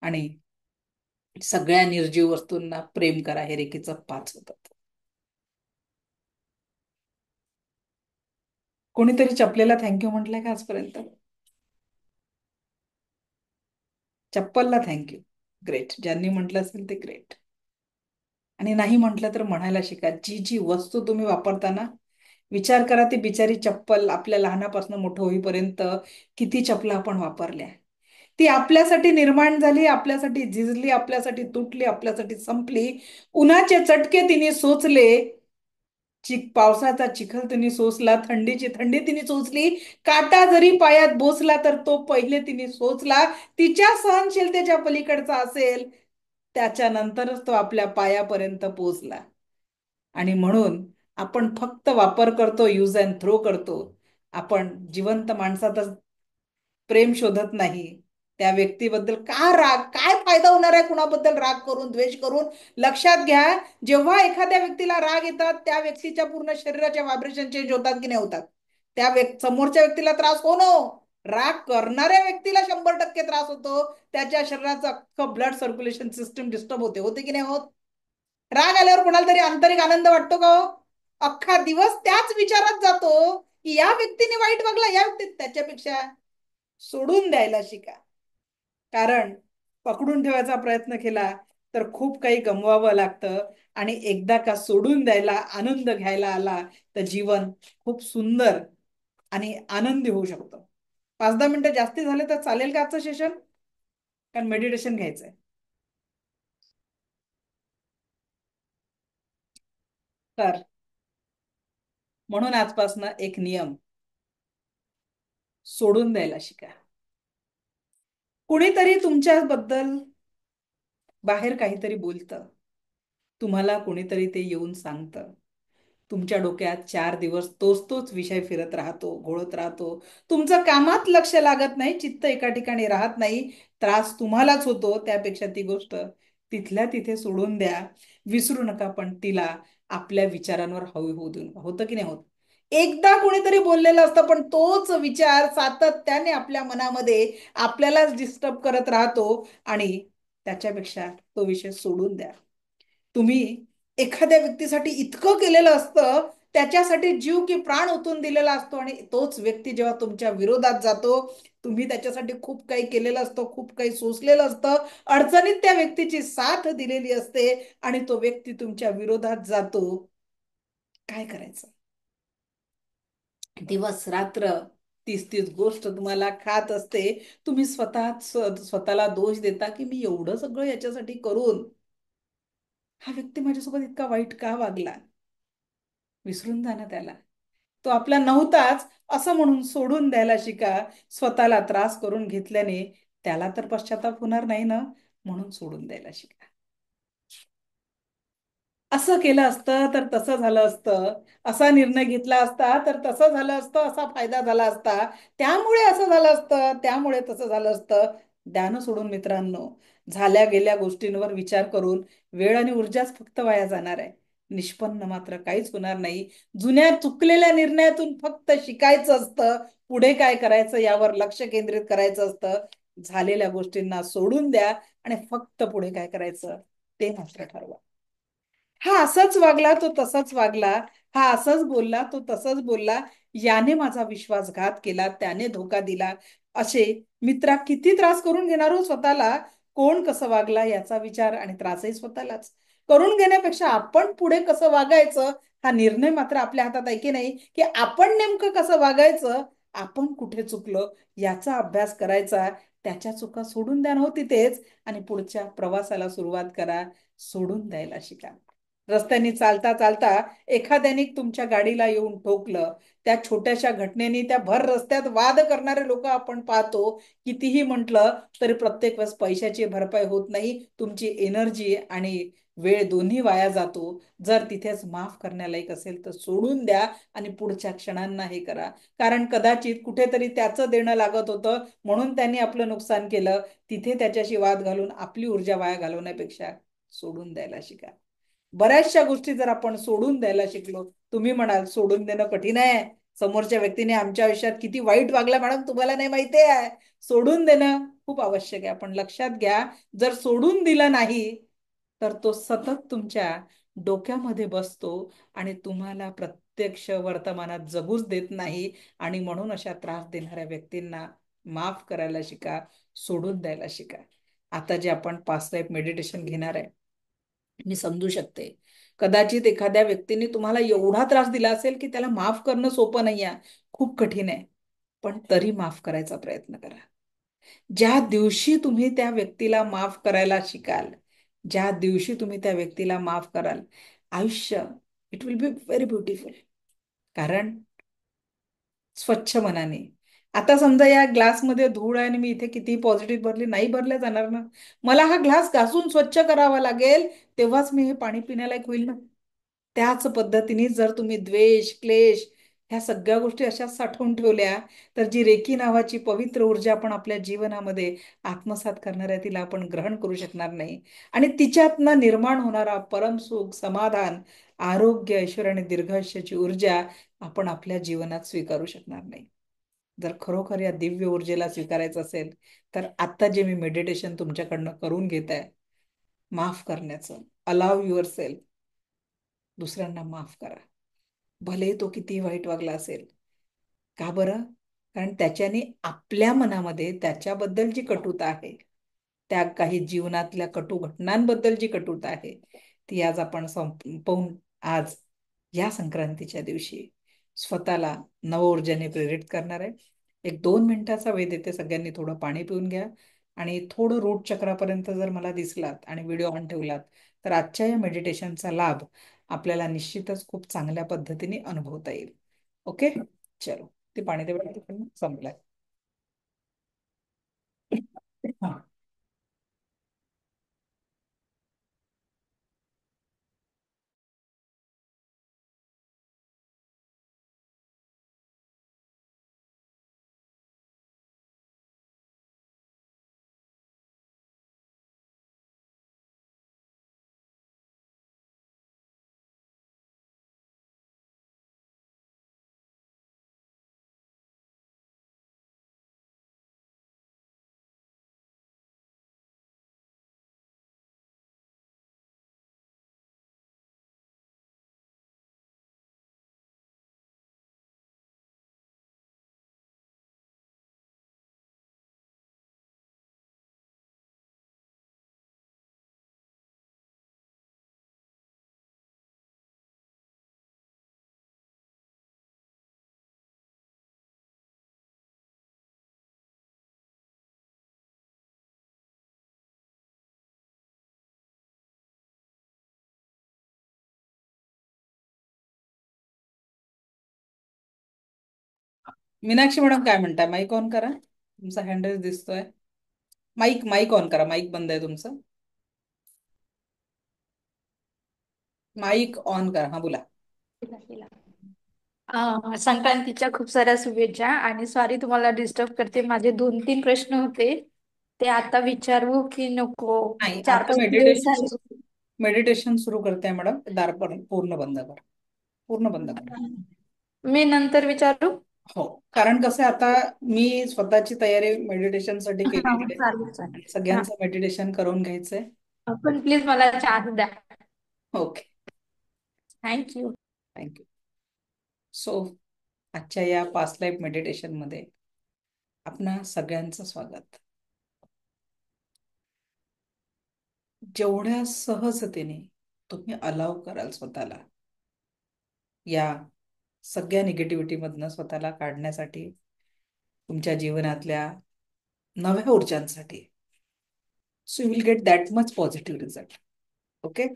आणि सगळ्या निर्जीव वस्तूंना प्रेम करा, हे रेकीचं 5 होतात. कोणीतरी चपलेला थँक्यू म्हटलंय का आजपर्यंत? चप्पलला थँक्यू, ग्रेट. ज्यांनी म्हटलं असेल ते ग्रेट. आणि नाही म्हटलं तर म्हणायला शिका. जी जी वस्तू तुम्ही वापरता ना, विचार करा, ती बिचारी चप्पल आपल्या लहानापासून मोठं होईपर्यंत किती चपला आपण वापरल्या. ती आपल्यासाठी निर्माण झाली, आपल्यासाठी झिजली, आपल्यासाठी तुटली, आपल्यासाठी संपली. उन्हाचे चटके तिने सोचले, पावसाचा चिखल तिने सोसला, थंडीची थंडी तिने सोसली, काटा जरी पायात बोसला तर तो पहिले तिने सोचला. तिच्या सहनशीलतेच्या पलीकडचा असेल, त्याच्यानंतरच तो आपल्या पायापर्यंत पोहोचला. आणि म्हणून आपण फक्त वापर करतो, यूज अँड थ्रो करतो. आपण जिवंत माणसातच प्रेम शोधत नाही. त्या व्यक्तीबद्दल का राग, काय फायदा होणार आहे कुणाबद्दल राग करून, द्वेष करून? लक्षात घ्या, जेव्हा एखाद्या व्यक्तीला राग येतात, त्या व्यक्तीच्या पूर्ण शरीराच्या व्हायब्रेशन चेंज होतात की नाही होतात? त्या समोरच्या व्यक्तीला त्रास हो ना, राग करणाऱ्या व्यक्तीला 100% त्रास होतो. त्याच्या शरीराचं अख्खं ब्लड सर्क्युलेशन सिस्टम डिस्टर्ब होते, होते की नाही होत? राग आल्यावर कोणाला तरी आंतरिक आनंद वाटतो का हो? अख्खा दिवस त्याच विचारात जातो की या व्यक्तीने वाईट वागला, या व्यक्ती. त्याच्यापेक्षा सोडून द्यायला शिका, कारण पकडून ठेवायचा प्रयत्न केला तर खूप काही गमवावं लागतं. आणि एकदा का सोडून द्यायला, आनंद घ्यायला आला, तर जीवन खूप सुंदर आणि आनंदी होऊ शकतं. 5-10 मिनिटं जास्ती झाले तर चालेल का आजचं सेशन? कारण मेडिटेशन घ्यायचंय. तर म्हणून आजपासून एक नियम, सोडून द्यायला शिका. कुणीतरी तुमच्याबद्दल बाहेर काहीतरी बोलतं, तुम्हाला कोणीतरी ते येऊन सांगतं, तुमच्या डोक्यात 4 दिवस तोच तोच विषय फिरत राहतो, घोळत राहतो. तुमचं कामात लक्ष लागत नाही, चित्त एका ठिकाणी राहत नाही, त्रास तुम्हालाच होतो. त्यापेक्षा ती गोष्ट तिथल्या तिथे सोडून द्या, विसरू नका. पण तिला आपल्या विचारांवर हवी होऊ देऊन. होतं की नाही होत? एकदा कोणीतरी बोललेलं असतं, पण तोच विचार सातत्याने आपल्या मनामध्ये आपल्यालाच डिस्टर्ब करत राहतो. आणि त्याच्यापेक्षा तो विषय सोडून द्या. तुम्ही एखाद्या व्यक्तीसाठी इतकं केलेलं असतं, त्याच्यासाठी जीव की प्राण ओतून दिलेला असतो, आणि तोच व्यक्ती जेव्हा तुमच्या विरोधात जातो, तुम्ही त्याच्यासाठी खूप काही केलेलं असतं, खूप काही सोसलेलं असतं, अडचणीत त्या व्यक्तीची साथ दिलेली असते, आणि तो व्यक्ती तुमच्या विरोधात जातो. काय करायचं? दिवस रात्र तीच तीच गोष्ट तुम्हाला खात असते. तुम्ही स्वतःला दोष देता की मी एवढं सगळं याच्यासाठी करून हा व्यक्ती माझ्यासोबत इतका वाईट का वागला. विसरून जा ना त्याला. तो आपला नव्हताच असं म्हणून सोडून द्यायला शिका. स्वतःला त्रास करून घेतल्याने त्याला तर पश्चाताप होणार नाही ना, म्हणून सोडून द्यायला शिका. असं केलं असतं तर तसं झालं असतं, असा निर्णय घेतला असता तर तसं झालं असतं, असा फायदा झाला असता, त्यामुळे असं झालं असतं, त्यामुळे तसं झालं असतं. द्यानं सोडून मित्रांनो. झाल्या गेल्या गोष्टींवर विचार करून वेळ आणि ऊर्जाच फक्त वाया जाणार आहे. निष्पन्न मात्र काहीच होणार नाही. जुन्या चुकलेल्या निर्णयातून फक्त शिकायचं असतं. पुढे काय करायचं यावर लक्ष केंद्रित करायचं असतं. झालेल्या गोष्टींना सोडून द्या आणि फक्त पुढे काय करायचं ते मात्र ठरवा. हा असंच वागला तो तसंच वागला, हा असंच बोलला तो तसंच बोलला, याने माझा विश्वासघात केला, त्याने धोका दिला, असे मित्रा किती त्रास करून घेणार हो स्वतःला. कोण कसं वागला याचा विचार आणि त्रासही स्वतःलाच करून घेण्यापेक्षा आपण पुढे कसं वागायचं हा निर्णय मात्र आपल्या हातात आहे की नाही, की आपण नेमकं कसं वागायचं, आपण कुठे चुकलो याचा अभ्यास करायचा. त्याच्या चुका सोडून द्या नव्हती तेच, आणि पुढच्या प्रवासाला सुरुवात करा. सोडून द्यायला शिका. रस्त्याने चालता चालता एखाद्याने तुमच्या गाडीला येऊन ठोकलं, त्या छोट्याशा घटनेने त्या भर रस्त्यात वाद करणारे लोक आपण पाहतो. कितीही म्हटलं तरी प्रत्येक वेळेस पैशाची भरपाई होत नाही, तुमची एनर्जी आणि वेळ दोन्ही वाया जातो. जर तिथेच माफ करण्यालायक असेल तर सोडून द्या आणि पुढच्या क्षणांना हे करा. कारण कदाचित कुठेतरी त्याचं देणं लागत होतं म्हणून त्यांनी आपलं नुकसान केलं. तिथे त्याच्याशी वाद घालून आपली ऊर्जा वाया घालवण्यापेक्षा सोडून द्यायला शिका. बऱ्याचशा गोष्टी जर आपण सोडून द्यायला शिकलो. तुम्ही म्हणाल सोडून देणं कठीण आहे, समोरच्या व्यक्तीने आमच्या आयुष्यात किती वाईट वागला मॅडम तुम्हाला नाही माहिती आहे. सोडून देणं खूप आवश्यक आहे, पण लक्षात घ्या, जर सोडून दिलं नाही तर तो सतत तुमच्या डोक्यामध्ये बसतो आणि तुम्हाला प्रत्यक्ष वर्तमानात जगूच देत नाही. आणि म्हणून अशा त्रास देणाऱ्या व्यक्तींना माफ करायला शिका, सोडून द्यायला शिका. आता जे आपण पास्ट लाईफ मेडिटेशन घेणार आहे, मी समजू शकते कदाचित एखाद्या व्यक्तीने तुम्हाला एवढा त्रास दिला असेल की त्याला माफ करणं सोपं नाही आहे, खूप कठीण आहे. पण तरी माफ करायचा प्रयत्न करा. ज्या दिवशी तुम्ही त्या व्यक्तीला माफ करायला शिकाल, ज्या दिवशी तुम्ही त्या व्यक्तीला माफ कराल, आयुष्य it will be very beautiful. कारण स्वच्छ मनाने, आता समजा या ग्लासमध्ये धूळ आहे आणि मी इथे किती पॉझिटिव्ह भरली, नाही भरल्या जाणार ना. मला हा ग्लास घासून स्वच्छ करावा लागेल, तेव्हाच मी हे पाणी पिण्यालायक होईल ना. त्याच पद्धतीने जर तुम्ही द्वेष क्लेश ह्या सगळ्या गोष्टी अशाच साठवून ठेवल्या, तर जी रेकी नावाची पवित्र ऊर्जा आपण आपल्या जीवनामध्ये आत्मसात करणार आहे तिला आपण ग्रहण करू शकणार नाही. आणि तिच्यातनं निर्माण होणारा परमसुख समाधान आरोग्य ऐश्वर्य आणि दीर्घायुष्याची ऊर्जा आपण आपल्या जीवनात स्वीकारू शकणार नाही. जर खरोखर या दिव्य ऊर्जेला स्वीकारायचं असेल तर आता जे मी मेडिटेशन तुमच्याकडनं करून घेत आहे, माफ करण्याचं, अलाव युअर सेल्फ, दुसऱ्यांना माफ करा. भले तो किती वाईट वागला असेल. का बरं? कारण त्याच्याने आपल्या मनामध्ये त्याच्याबद्दल जी कटुता आहे, त्या काही जीवनातल्या कटू घटनांबद्दल जी कटुता आहे, ती आज आपण संपवून आज या संक्रांतीच्या दिवशी स्वतःला नवऊर्जेने प्रेरित करणार आहे. एक 2 मिनिटाचा वेळ देते, सगळ्यांनी थोडं पाणी पिऊन घ्या. आणि थोडं रूट चक्रापर्यंत जर मला दिसलात आणि व्हिडिओ ऑन ठेवलात तर आजच्या या मेडिटेशनचा लाभ आपल्याला निश्चितच खूप चांगल्या पद्धतीने अनुभवता येईल. ओके, चलो. ते पाणी देवळ संपलाय. हा. मीनाक्षी मॅडम काय म्हणताय? माईक ऑन करा, तुमचा हँड रेस दिसतोय. माईक माईक ऑन करा, माईक बंद आहे तुमचं. माईक ऑन करा, हा बोला. केला केला. संक्रांतीच्या खूप साऱ्या शुभेच्छा आणि सॉरी तुम्हाला डिस्टर्ब करते. माझे 2-3 प्रश्न होते, ते आता विचारू की नको? नाही, चार आता पाच दिवस मेडिटेशन झाले. मेडिटेशन सुरू करते मॅडम. दार पूर्ण बंद करा, पूर्ण बंद करा. मी नंतर विचारू. हो, कारण कसं आहे, आता मी स्वतःची तयारी मेडिटेशन साठी हा केलेली आहे चालेल आणि चालेल. हा सगळ्यांचं मेडिटेशन करून घ्यायचंय. पण प्लीज मला चान्स द्या. Okay, thank you. थँक्यू. सो आजच्या या पास्ट लाईफ मेडिटेशन मध्ये आपणा सगळ्यांचं स्वागत. जेवढ्या सहजतेने तुम्ही अलाव कराल स्वतःला या सगळ्या निगेटिव्हिटी मधनं स्वतःला काढण्यासाठी, तुमच्या जीवनातल्या नव्या ऊर्जांसाठी, so you will get that much positive result. Okay,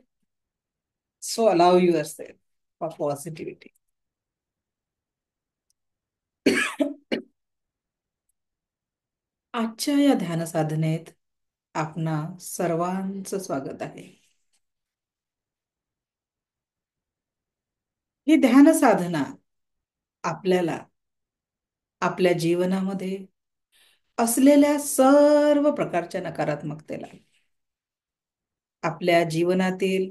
so allow yourself for positivity. आजच्या या ध्यान साधनेत आपणा सर्वांचं स्वागत आहे. ही ध्यान साधना आपल्याला आपल्या जीवनामध्ये असलेल्या सर्व प्रकारच्या नकारात्मकतेला, आपल्या जीवनातील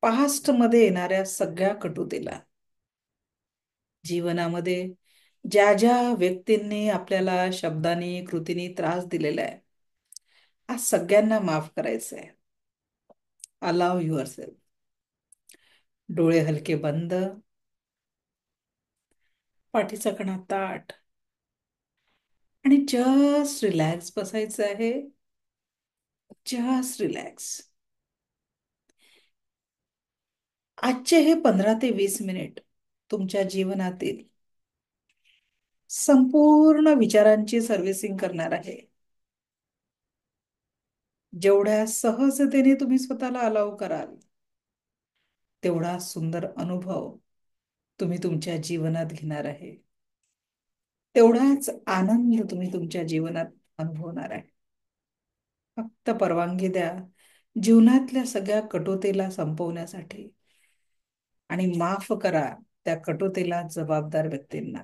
पास्ट मध्ये येणाऱ्या सगळ्या कटुतेला, जीवनामध्ये ज्या ज्या व्यक्तींनी आपल्याला शब्दांनी कृतीने त्रास दिलेला आहे, आज सगळ्यांना माफ करायचं आहे. Allow your self. डोळे हलके बंद, पाठीचा कणा ताठ आणि जस्ट रिलॅक्स बसायचं आहे. Just relax. आजचे हे 15 ते 20 मिनिट तुमच्या जीवनातील संपूर्ण विचारांची सर्व्हिसिंग करणार आहे. जेवढ्या सहजतेने तुम्ही स्वतःला अलाव कराल, तेवढा सुंदर अनुभव तुम्ही तुमच्या जीवनात घेणार आहे. तेवढाच आनंद तुम्ही तुमच्या जीवनात अनुभवणार आहे. फक्त परवानगी द्या जीवनातल्या सगळ्या कटुतेला संपवण्यासाठी आणि माफ करा त्या कटुतेला जबाबदार व्यक्तींना.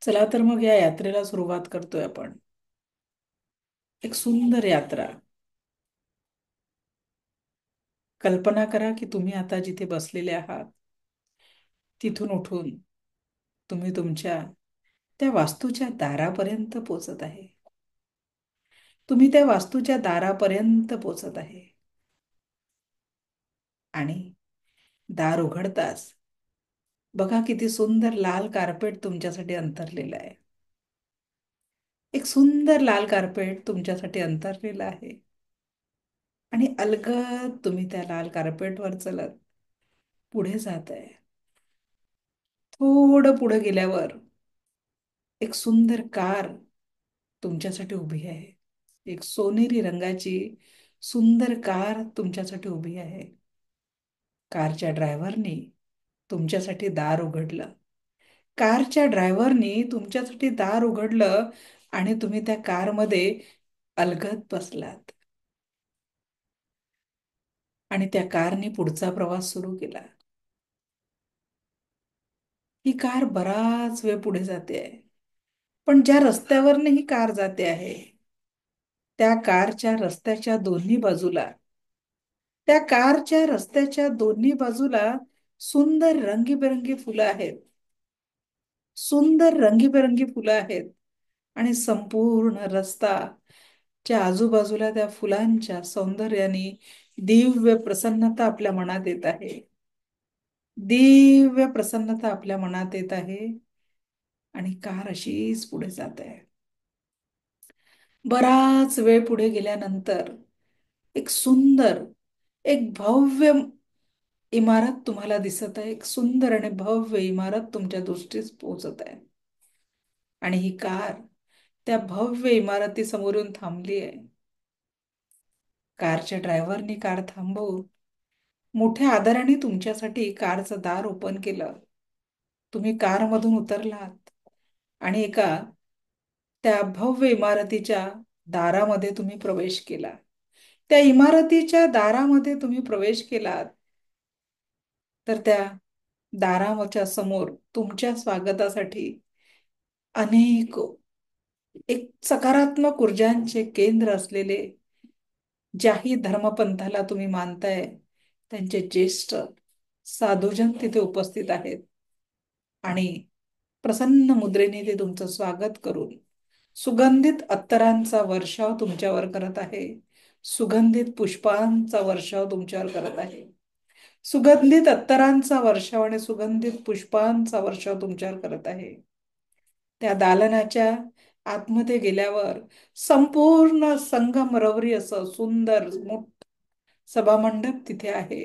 चला तर मग या यात्रेला सुरुवात करतोय आपण. एक सुंदर यात्रा. कल्पना करा की तुम्ही आता जिथे बसलेले आहात तिथून उठून तुम्ही तुमच्या त्या वास्तूच्या दारापर्यंत पोहोचत आहे. तुम्ही त्या वास्तूच्या दारापर्यंत पोहोचत आहे आणि दार उघडताच बघा किती सुंदर लाल कार्पेट तुमच्यासाठी अंतरलेलं आहे. एक सुंदर लाल कार्पेट तुमच्यासाठी अंतरलेलं आहे आणि अलगद तुम्ही त्या लाल कार्पेटवर चलत पुढे जात आहे. थोडं पुढे गेल्यावर एक सुंदर कार तुमच्यासाठी उभी आहे. एक सोनेरी रंगाची सुंदर कार तुमच्यासाठी उभी आहे. कारच्या ड्रायव्हरनी तुमच्यासाठी दार उघडलं. कारच्या ड्रायव्हरनी तुमच्यासाठी दार उघडलं आणि तुम्ही त्या कारमध्ये अलगद बसलात आणि त्या कारने पुढचा प्रवास सुरू केला. ही कार बराच वेळ पुढे जाते आहे, पण ज्या रस्त्यावरने ही कार जाते आहे त्या कारच्या रस्त्याच्या दोन्ही बाजूला, त्या कारच्या रस्त्याच्या दोन्ही बाजूला सुंदर रंगीबेरंगी फुलं आहेत. सुंदर रंगीबेरंगी फुलं आहेत आणि संपूर्ण रस्ता च्या आजूबाजूला त्या फुलांच्या सौंदर्याने दिव्य प्रसन्नता आपल्या मनात येत आहे. दिव्य प्रसन्नता आपल्या मनात येत आहे आणि कार अशीच पुढे जात आहे. बराच वेळ पुढे गेल्यानंतर एक सुंदर, एक भव्य इमारत तुम्हाला दिसत आहे. एक सुंदर आणि भव्य इमारत तुमच्या दृष्टीस पोहोचत आहे आणि ही कार त्या भव्य इमारतीसमोर येऊन थांबली आहे. कारच्या ड्रायव्हरनी कार थांबवून मोठ्या आदराने तुमच्यासाठी कारचं दार ओपन केलं. तुम्ही कारमधून उतरलात आणि एका त्या भव्य इमारतीच्या दारामध्ये तुम्ही प्रवेश केला. त्या इमारतीच्या दारामध्ये तुम्ही प्रवेश केलात तर त्या दाराच्या समोर तुमच्या स्वागतासाठी अनेक एक सकारात्मक ऊर्जांचे केंद्र असलेले ज्याही धर्मपंथाला तुम्ही मानताय त्यांचे ज्येष्ठ साधुजन तिथे उपस्थित आहेत आणि प्रसन्न मुद्रेने ते तुमचं स्वागत करून सुगंधित अत्तरांचा वर्षाव तुमच्यावर करत आहे. सुगंधित पुष्पांचा वर्षाव तुमच्यावर करत आहे. सुगंधित अत्तरांचा वर्षाव आणि सुगंधित पुष्पांचा वर्षाव तुमच्यावर करत आहे. त्या दालनाच्या आतमध्ये गेल्यावर संपूर्ण संगमरवरी असं सुंदर मोठ सभामंडप तिथे आहे.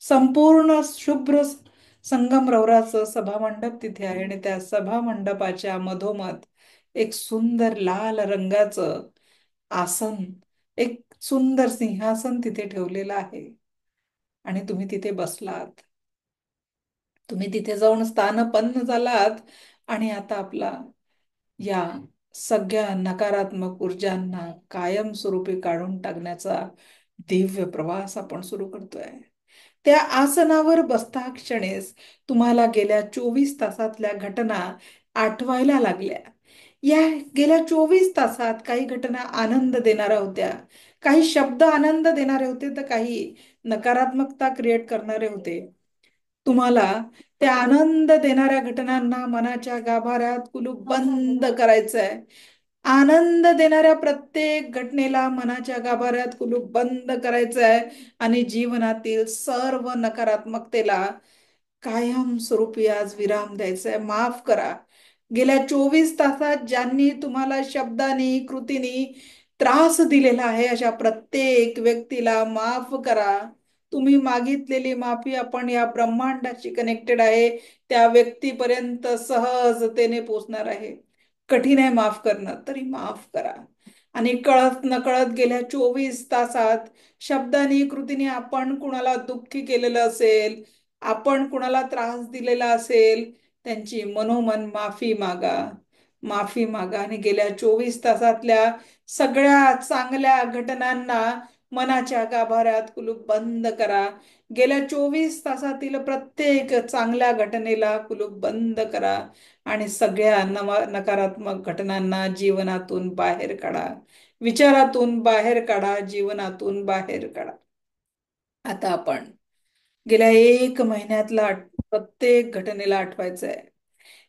संपूर्ण शुभ्र संगमरवराचं सभामंडप तिथे आहे आणि त्या सभामंडपाच्या मधोमध एक सुंदर लाल रंगाचं आसन, एक सुंदर सिंहासन तिथे ठेवलेलं आहे आणि तुम्ही तिथे बसलात. तुम्ही तिथे जाऊन स्थानपन्न झालात आणि आता आपला या सगळ्या नकारात्मक ऊर्जांना कायमस्वरूपी काढून टाकण्याचा दिव्य प्रवास आपण सुरू करतोय. त्या आसनावर बसता क्षणेच तुम्हाला गेल्या 24 तासातल्या घटना आठवायला लागल्या. या गेल्या 24 तासात काही घटना आनंद देणाऱ्या होत्या, काही शब्द आनंद देणारे होते, तर काही नकारात्मकता क्रिएट करणारे होते. तुम्हाला त्या आनंद देणाऱ्या घटनांना मनाच्या गाभाऱ्यात कुलूप बंद करायचंय. आनंद देणाऱ्या प्रत्येक घटनेला मनाच्या गाभाऱ्यात कुलूप बंद करायचंय आणि जीवनातील सर्व नकारात्मकतेला कायमस्वरूपी आज विराम द्यायचा आहे. माफ करा. गेल्या 24 तासात ज्यांनी तुम्हाला शब्दांनी कृतीनी त्रास दिलेला आहे अशा प्रत्येक व्यक्तीला माफ करा. तुम्ही मागितलेली माफी आपण या ब्रह्मांडाशी कनेक्टेड आहे त्या व्यक्तीपर्यंत सहजतेने पोचणार आहे. कठीण आहे माफ करणं, तरी माफ करा. आणि कळत नकळत गेल्या 24 तासात शब्दांनी कृतीने आपण कुणाला दुःखी केलेलं असेल, आपण कुणाला त्रास दिलेला असेल, त्यांची मनोमन माफी मागा. माफी मागा आणि गेल्या 24 तासातल्या सगळ्या चांगल्या घटनांना मनाच्या गाभाऱ्यात कुलूप बंद करा. गेल्या 24 तासातील प्रत्येक चांगल्या घटनेला कुलूप बंद करा आणि सगळ्या नकारात्मक घटनांना जीवनातून बाहेर काढा. विचारातून बाहेर काढा, जीवनातून बाहेर काढा. आता आपण गेल्या 1 महिन्यातला प्रत्येक घटनेला आठवायचं आहे.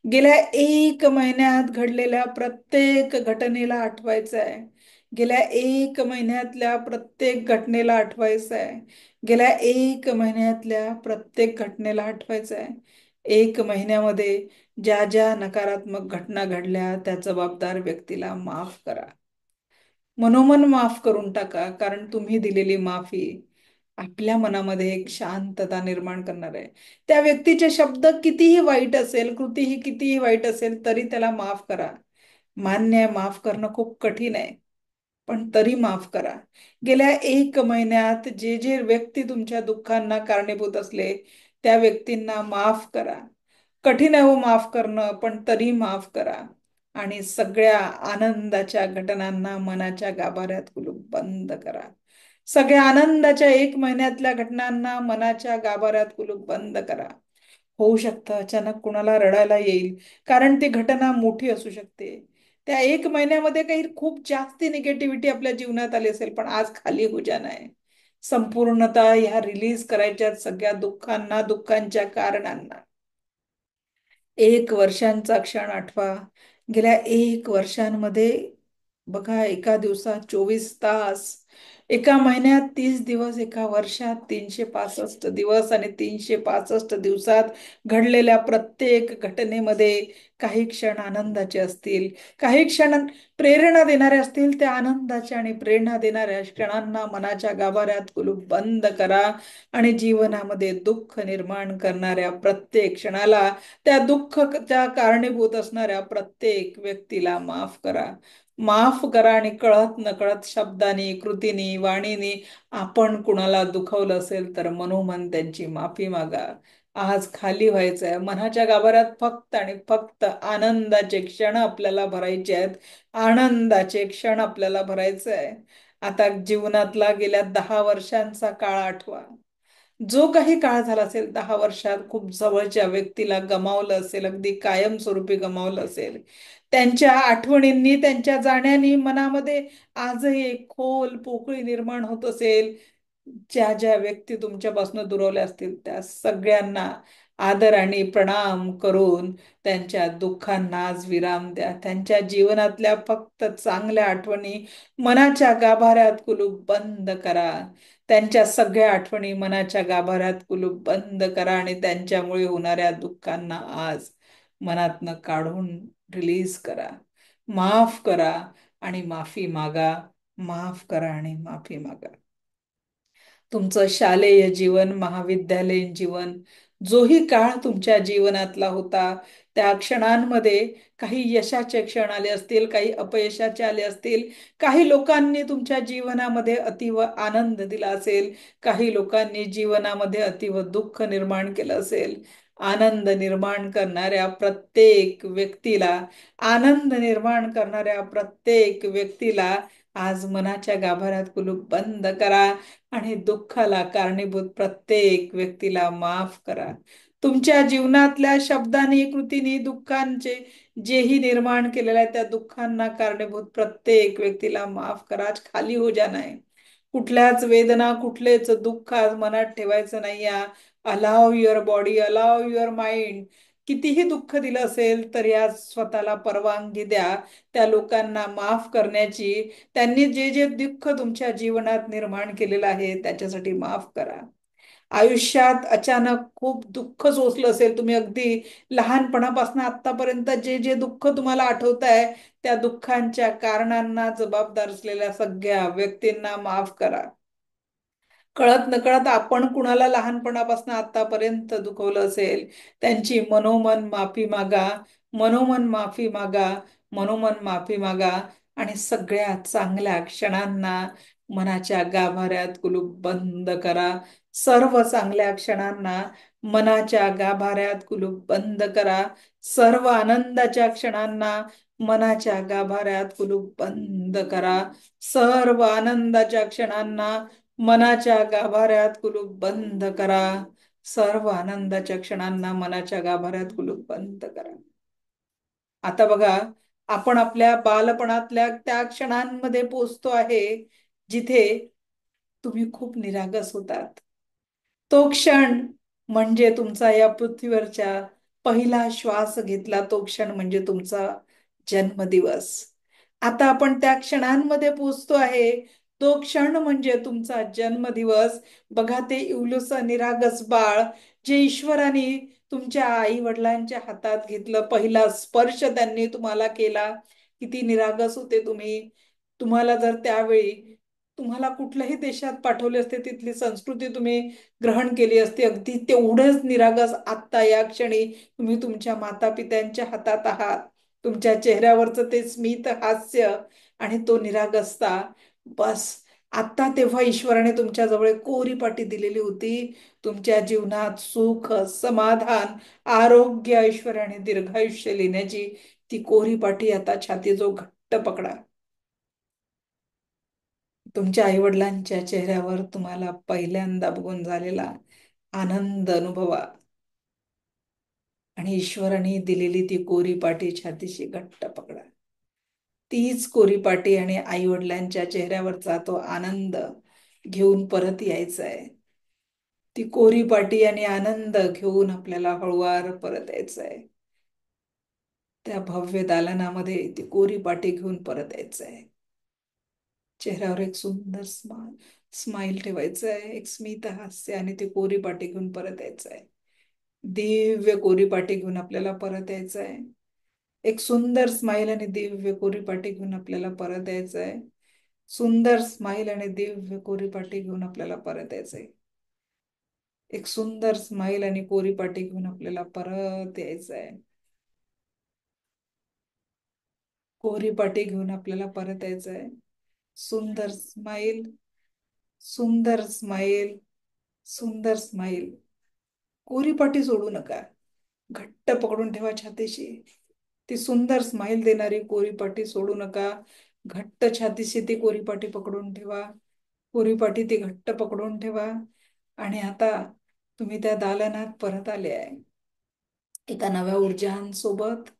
गेल्या 1 महिन्यात घडलेल्या प्रत्येक घटनेला आठवायचं आहे. गेल्या 1 महिन्यातल्या प्रत्येक घटनेला आठवायचं आहे. गेल्या 1 महिन्यातल्या प्रत्येक घटनेला आठवायचं आहे. 1 महिन्यामध्ये ज्या ज्या नकारात्मक घटना घडल्या त्या जबाबदार व्यक्तीला माफ करा. मनोमन माफ करून टाका, कारण तुम्ही दिलेली माफी आपल्या मनामध्ये एक शांतता निर्माण करणार आहे. त्या व्यक्तीचे शब्द कितीही वाईट असेल, कृती ही कितीही वाईट असेल, तरी त्याला माफ करा. मान्य आहे, माफ करणं खूप कठीण आहे, पण तरी माफ करा. गेल्या 1 महिन्यात जे जे व्यक्ती तुमच्या दुःखांना कारणीभूत असले त्या व्यक्तींना माफ करा. कठीण आहे हो माफ करणं, पण तरी माफ करा. आणि सगळ्या आनंदाच्या घटनांना मनाच्या गाभाऱ्यात कुलूप बंद करा. सगळ्या आनंदाच्या 1 महिन्यातल्या घटनांना मनाच्या गाभाऱ्यात कुलूप बंद करा. होऊ शकतं अचानक कुणाला रडायला येईल, कारण ती घटना मोठी असू शकते. त्या 1 महिन्यामध्ये काही खूप जास्ती निगेटिव्हिटी आपल्या जीवनात आली असेल, पण आज खाली हो जाना आहे. संपूर्णतः ह्या रिलीज करायच्या सगळ्या दुःखांना, दुःखांच्या कारणांना. 1 वर्षांचा क्षण आठवा. गेल्या 1 वर्षांमध्ये बघा, एका दिवसात 24 तास, एका महिन्यात 30 दिवस, एका वर्षात 365 दिवस आणि 365 दिवसात घडलेल्या प्रत्येक घटनेमध्ये काही क्षण आनंदाचे असतील, काही क्षण प्रेरणा देणारे असतील. त्या आनंदाच्या आणि प्रेरणा देणाऱ्या क्षणांना मनाच्या गाभाऱ्यात कुलूप बंद करा आणि जीवनामध्ये दुःख निर्माण करणाऱ्या प्रत्येक क्षणाला, त्या दुःखाच्या कारणीभूत असणाऱ्या प्रत्येक व्यक्तीला माफ करा. माफ करा आणि कळत नकळत शब्दांनी, कृतीनी, वाणीनी आपण कुणाला दुखवलं असेल तर मनोमन त्यांची माफी मागा. आज खाली व्हायचंय. मनाच्या गाभाऱ्यात फक्त आणि फक्त आनंदाचे क्षण आपल्याला भरायचे आहेत. आनंदाचे क्षण आपल्याला भरायचे आहे. आता जीवनातला गेल्या 10 वर्षांचा काळ आठवा. जो काही काळ झाला असेल, 10 वर्षात खूप जवळच्या व्यक्तीला गमावलं असेल, अगदी कायमस्वरूपी गमावलं असेल. त्यांच्या आठवणींनी, त्यांच्या जाण्यानी मनामध्ये आजही एक खोल पोकळी निर्माण होत असेल. ज्या ज्या व्यक्ती तुमच्यापासून दुरावल्या असतील त्या सगळ्यांना आदर आणि प्रणाम करून त्यांच्या दुःखांना आज विराम द्या. त्यांच्या जीवनातल्या फक्त चांगल्या आठवणी मनाच्या गाभाऱ्यात कुलूप बंद करा. त्यांच्या सगळ्या आठवणी मनाच्या गाभाऱ्यात कुलूप बंद करा आणि त्यांच्यामुळे होणाऱ्या दुःखांना आज मनातनं काढून रिलीज करा. माफ करा आणि माफी मागा. माफ करा आणि माफी मागा. तुमचं शालेय जीवन, महाविद्यालयीन जीवन, जोही काळ तुमच्या जीवनातला होता, त्या क्षणांमध्ये काही यशाचे क्षण आले असतील, काही अपयशाचे आले असतील. काही लोकांनी तुमच्या जीवनामध्ये अतिव आनंद दिला असेल, काही लोकांनी जीवनामध्ये अतिव दुःख निर्माण केलं असेल. आनंद निर्माण करणाऱ्या प्रत्येक व्यक्तीला, आनंद निर्माण करणाऱ्या प्रत्येक व्यक्तीला आज मनाच्या गाभाऱ्यात कुलूप बंद करा आणि दुःखाला कारणीभूत प्रत्येक व्यक्तीला माफ करा. तुमच्या जीवनातल्या शब्दांनी, कृतीनी, दुःखांचे जेही निर्माण केलेलं आहे त्या दुःखांना कारणीभूत प्रत्येक व्यक्तीला माफ करा. आज खाली हो जा नाही. कुठल्याच वेदना, कुठलेच दुःख आज मनात ठेवायचं नाही. Allow your body, allow your mind. कितीही दुःख दिलं असेल तरी आज स्वतःला परवानगी द्या त्या लोकांना माफ करण्याची. त्यांनी जे जे दुःख तुमच्या जीवनात निर्माण केलेलं आहे त्याच्यासाठी माफ करा. आयुष्यात अचानक खूप दुःख सोसलं असेल, तुम्ही अगदी लहानपणापासून आतापर्यंत जे जे दुःख तुम्हाला आठवत आहे त्या दुःखांच्या कारणांना जबाबदार असलेल्या सगळ्या व्यक्तींना माफ करा. कळत नकळत आपण कुणाला लहानपणापासून आतापर्यंत दुखवलं असेल त्यांची मनोमन माफी मागा. मनोमन माफी मागा. मनोमन माफी मागा आणि सगळ्या चांगल्या क्षणांना मनाच्या गाभाऱ्यात कुलूप बंद करा. सर्व चांगल्या क्षणांना मनाच्या गाभाऱ्यात कुलूप बंद करा. सर्व आनंदाच्या क्षणांना मनाच्या गाभाऱ्यात कुलूप बंद करा. सर्व आनंदाच्या क्षणांना मनाच्या गाभाऱ्यात कुलूप बंद करा. सर्व आनंदाच्या क्षणांना मनाच्या गाभाऱ्यात कुलूप बंद करा. आता बघा, आपण आपल्या बालपणातल्या त्या क्षणांमध्ये पोचतो आहे जिथे तुम्ही खूप निरागस होतात. तो क्षण म्हणजे तुमचा या पृथ्वीवरच्या पहिला श्वास घेतला तो क्षण म्हणजे तुमचा जन्मदिवस. आता आपण त्या क्षणांमध्ये पोचतो आहे. तो क्षण म्हणजे तुमचा जन्मदिवस. बघा, ते इवलुस निरागस बाळ जे ईश्वराने तुमच्या आई वडिलांच्या हातात घेतलं, पहिला स्पर्श त्यांनी तुम्हाला केला. किती निरागस होते तुम्ही. तुम्हाला जर त्यावेळी तुम्हाला कुठल्याही देशात पाठवले असते, तिथली संस्कृती तुम्ही ग्रहण केली असते, अगदी तेवढंच निरागस आत्ता या क्षणी तुम्ही तुमच्या माता पित्यांच्या हातात आहात. तुमच्या चेहऱ्यावरचं ते स्मित हास्य आणि तो निरागसता, बस आता तेव्हा ईश्वराने तुमच्या जवळ कोरी पाटी दिलेली होती. तुमच्या जीवनात सुख, समाधान, आरोग्य, ऐश्वर्याने दीर्घायुष्य लिहिण्याची ती कोरी पाटी आता छातीजवळ घट्ट पकडा. तुमच्या आईवडिलांच्या चेहऱ्यावर तुम्हाला पहिल्यांदा बघून झालेला आनंद अनुभवा आणि ईश्वराने दिलेली ती कोरी पाटी छातीशी घट्ट पकडा. तीच कोरी पाटी आणि आई वडिलांच्या चेहऱ्यावरचा तो आनंद घेऊन परत यायचा आहे. ती कोरी पाटी आणि आनंद घेऊन आपल्याला हळुवार परत यायचं आहे. त्या भव्य दालनामध्ये ती कोरी पाटी घेऊन परत यायचं आहे. चेहऱ्यावर एक सुंदर स्माइल ठेवायचं आहे, एक स्मित हास्य आणि ती कोरी पाटी घेऊन परत यायचं आहे. दिव्य कोरी पाटी घेऊन आपल्याला परत यायचं आहे. एक सुंदर स्माइल आणि दिव्य कोरी पाटी घेऊन आपल्याला परत यायचं आहे. सुंदर स्माइल आणि दिव्य कोरी पाटी घेऊन आपल्याला परत यायचंय. एक सुंदर स्माइल आणि कोरी पाटी घेऊन आपल्याला परत यायचं आहे. कोरी पाटी घेऊन आपल्याला परत यायचं आहे. सुंदर स्माइल, सुंदर स्माइल, सुंदर स्माइल. कोरीपाटी सोडू नका. घट्ट पकडून ठेवा छातीशी. ती सुंदर स्माइल देणारी कोरीपाटी सोडू नका. घट्ट छातीशी ती कोरीपाटी पकडून ठेवा. कोरीपाटी ती घट्ट पकडून ठेवा. आणि आता तुम्ही त्या दालनात परत आले आहे, एका नव्या ऊर्जांसोबत,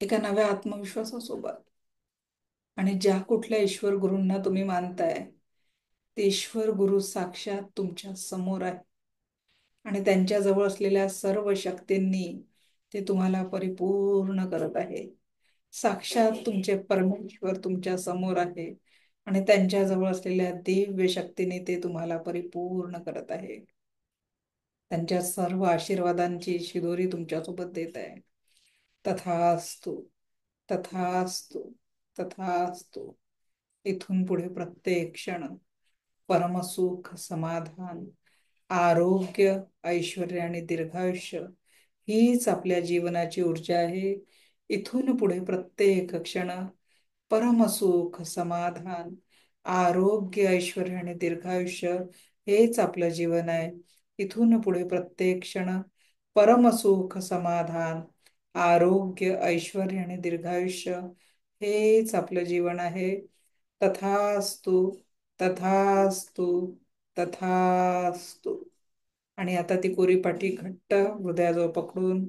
एका नव्या आत्मविश्वासासोबत. आणि ज्या कुठल्या ईश्वर गुरूंना तुम्ही मानताय, ते ईश्वर गुरु साक्षात तुमच्या समोर आहे. आणि त्यांच्या जवळ असलेल्या सर्व शक्तींनी ते तुम्हाला परिपूर्ण करत आहे. साक्षात तुमचे परमेश्वर तुमच्या समोर आहे आणि त्यांच्या जवळ असलेल्या दिव्य शक्तीने ते तुम्हाला परिपूर्ण करत आहे. त्यांच्या सर्व आशीर्वादांची शिदोरी तुमच्यासोबत देत आहे. तथास्तु, तथास्तु, तथास्तु. इथून पुढे प्रत्येक क्षण परमसुख, समाधान, आरोग्य, ऐश्वर्य आणि दीर्घायुष्य हीच आपल्या जीवनाची ऊर्जा आहे. इथून पुढे प्रत्येक क्षण परमसुख, समाधान, आरोग्य, ऐश्वर्य आणि दीर्घायुष्य हेच आपलं जीवन आहे. इथून पुढे प्रत्येक क्षण परमसुख, समाधान, आरोग्य, ऐश्वर्य आणि दीर्घायुष्य हेच आपलं जीवन आहे. तथास्तु, तथास्तु, तथास्तु. आणि आता ती कोरीपाठी घट्ट हृदयाजवळ पकडून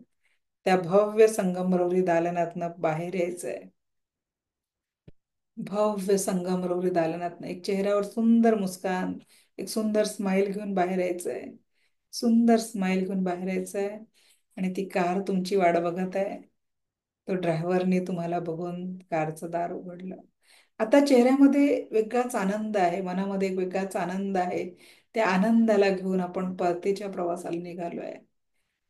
त्या भव्य संगमरवरी दालनातनं बाहेर यायचंय. भव्य संगमरवरी दालनातनं एक चेहऱ्यावर सुंदर मुस्कान, एक सुंदर स्माइल घेऊन बाहेर यायचंय. सुंदर स्माइल घेऊन बाहेर यायचंय. आणि ती कार तुमची वाट बघत आहे. तो ड्रायव्हरने तुम्हाला बघून कारचं दार उघडलं. आता चेहऱ्यामध्ये वेगळाच आनंद आहे, मनामध्ये एक वेगळाच आनंद आहे. त्या आनंदाला घेऊन आपण परतीच्या प्रवासाला निघालोय.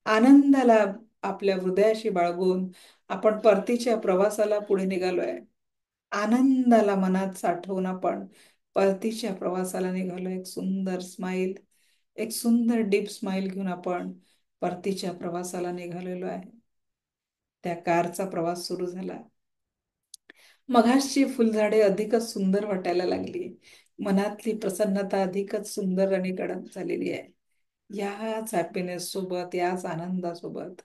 आनंदाला आपल्या हृदयाशी बाळगून आपण परतीच्या प्रवासाला पुढे निघालोय. आनंदाला मनात साठवून आपण परतीच्या प्रवासाला निघालो. एक सुंदर स्माइल, एक सुंदर डीप स्माइल घेऊन आपण परतीच्या प्रवासाला निघालेलो आहे. त्या कारचा प्रवास सुरू झाला. मघाशी फुलझाडे अधिकच सुंदर वाटायला लागली. मनातली प्रसन्नता अधिकच सुंदर आणि गडद झालेली आहे. याच हॅपीनेस सोबत, याच आनंदासोबत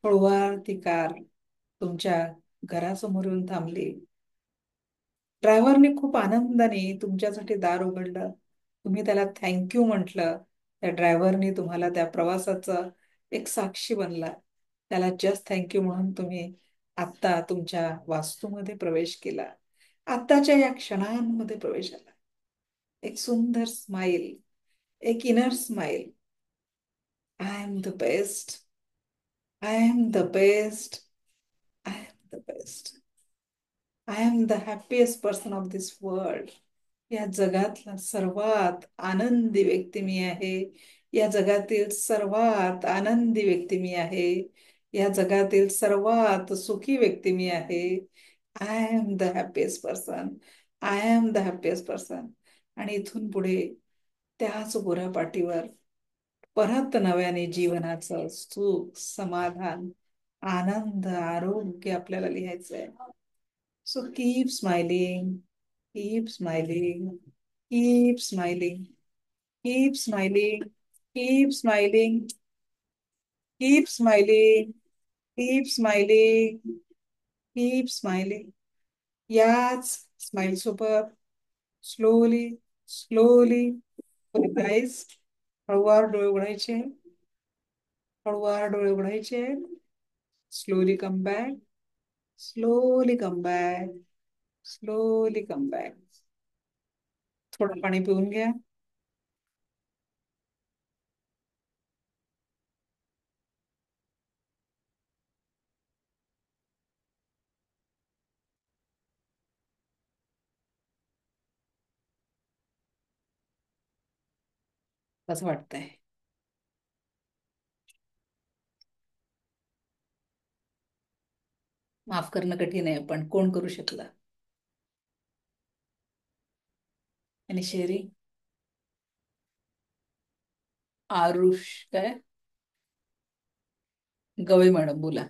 हळूवार ती कार तुमच्या घरासमोर येऊन थांबली. ड्रायव्हरने खूप आनंदाने तुमच्यासाठी दार उघडलं. तुम्ही त्याला थँक्यू म्हटलं. त्या ड्रायव्हरने तुम्हाला त्या प्रवासाचा एक साक्षी बनला. त्याला जस्ट थँक्यू म्हणून तुम्ही आत्ता तुमच्या वास्तूमध्ये प्रवेश केला. आत्ताच्या या क्षणांमध्ये प्रवेश आला. एक सुंदर स्माइल, एक inner smile. I am the best, I am the best, I am the best. I am the happiest person of this world. या जगातला सर्वात आनंदी व्यक्ती मी आहे. या जगातील सर्वात आनंदी व्यक्ती मी आहे. या जगातील सर्वात सुखी व्यक्ती मी आहे. I am the happiest person, I am the happiest person. आणि इथून पुढे त्याच गोऱ्या पाटीवर परत नव्याने जीवनाचं सुख, समाधान, आनंद, आरोग्य आपल्याला लिहायचंय. So keep smiling, keep smiling, keep smiling, keep smiling, keep smiling, keep smiling, keep smiling, keep smiling. याच स्माइल सोबत स्लोली स्लोली गाईज हळूवार डोळे उघडायचे, हळूवार डोळे उघडायचे. Slowly come back, slowly come back, slowly come back. थोडं पाणी पिऊन घ्या. कसं वाटतंय? माफ करणं कठीण आहे, पण कोण करू शकलं? आणि शेरी आरुष काय गवई मॅडम बोला.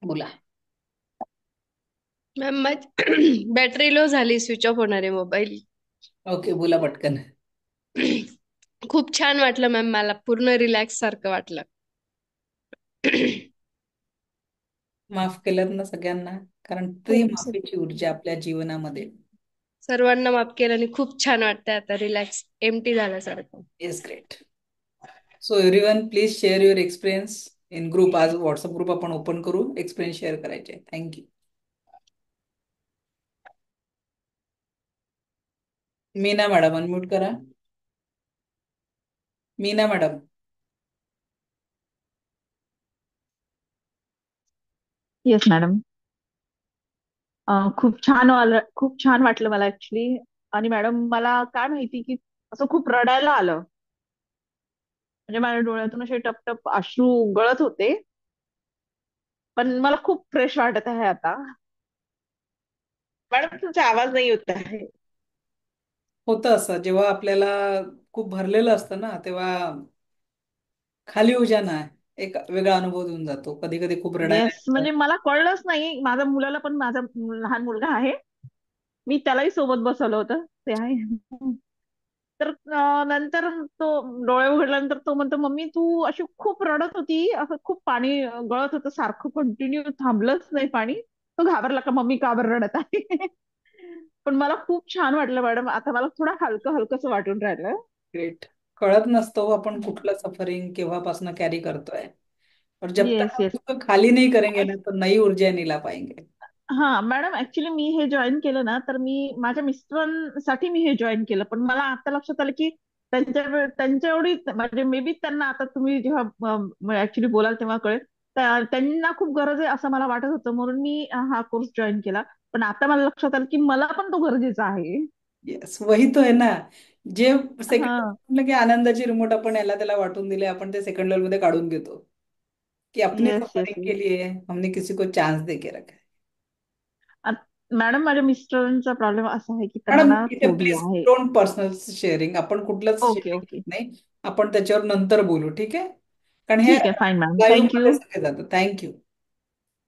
बोला. मॅम बॅटरी लो झाली, स्विच ऑफ होणार आहे मोबाईल. ओके, बोला पटकन. खूप छान वाटलं मॅम, मला पूर्ण रिलॅक्स सारखं वाटलं. माफ केलं ना सगळ्यांना, कारण ती हो सर. माफीची ऊर्जा आपल्या जीवनामध्ये. सर्वांना माफ केलं आणि खूप छान वाटतंय आता, रिलॅक्स एम्प्टी झाल्यासारखं. Yes, great. So everyone please share your experience in group. आज व्हॉट्सअप ग्रुप आपण ओपन करू, एक्सपिरियन्स शेअर करायचे. थँक्यू. मीना मॅडम अनम्यूट करा. मीना मॅडम. Yes madam. खूप छान वाटलं मला ऍक्च्युली. आणि मॅडम मला काय माहिती की असं खूप रडायला आलं. म्हणजे माझ्या डोळ्यातून असे टपटप अश्रू गळत होते. पण मला खूप फ्रेश वाटत आहे आता. मॅडम तुमचा आवाज नाही येत आहे. होतं असं, जेव्हा आपल्याला खूप भरलेलं असतं ना, तेव्हा खाली हो जाना एक वेगळा अनुभव देऊन जातो. कधी कधी खूप रडायला येस, येतं. म्हणजे मला कळलंच नाही. माझ्या मुलाला पण, माझा लहान मुलगा आहे, मी त्यालाही सोबत बसवलं होतं, ते आहे. तर नंतर तो डोळे उघडल्यानंतर तो म्हणतो, मम्मी तू अशी खूप रडत होती, असं खूप पाणी गळत होतं सारखं, कंटिन्यू थांबलंच नाही पाणी. तो घाबरला का मम्मी का बरं रडत आहे. पण मला खूप छान वाटलं मॅडम, आता मला थोडं हलकं हलकंसं वाटून राहिलं. ग्रेट. कळत नसतो आपण कुठलं सफरिंग केव्हापासून कॅरी करतोय. और जब तक येस हम येस. उसको खाली नहीं करेंगे ना, तो नई ऊर्जा नहीं ला पाएंगे. हा मॅडम, ऍक्च्युली मी हे जॉईन केलं ना, तर मी माझ्या मिस्टरांसाठी मी हे जॉईन केलं. पण मला आता लक्षात आलं की त्यांच्या एवढी म्हणजे मे बी त्यांना, आता तुम्ही जेव्हा ऍक्च्युली बोलाल तेव्हा कळेल, त्यांना खूप गरज आहे असं मला वाटत होतं, म्हणून मी हा कोर्स जॉईन केला. पण आता मला लक्षात आलं की मला पण तो गरजेचा आहे. येस, वही तो है ना. जे सेकंड हा. म्हटलं की आनंदाची रिमोट आपण याला त्याला वाटून दिले, आपण ते सेकंड लेवल मध्ये काढून घेतो की अपनी येस येस सफरिंग येस. के लिए हमने किसी को चांस दे के रखा है. मॅडम माझ्या मिस्टरांचा प्रॉब्लेम असा आहे की त्यांना मॅडम ना इथे फोबिया प्लीज आहे. डोंट पर्सनल शेअरिंग, आपण कुठलंच ओके शेअरिंग ओके. करत नाही. आपण त्याच्यावर नंतर बोलू, ठीक आहे? कारण हे ठीक आहे, फाईन मॅम, लाईव्ह मध्ये थँक्यू. सगळे जातं. Thank you.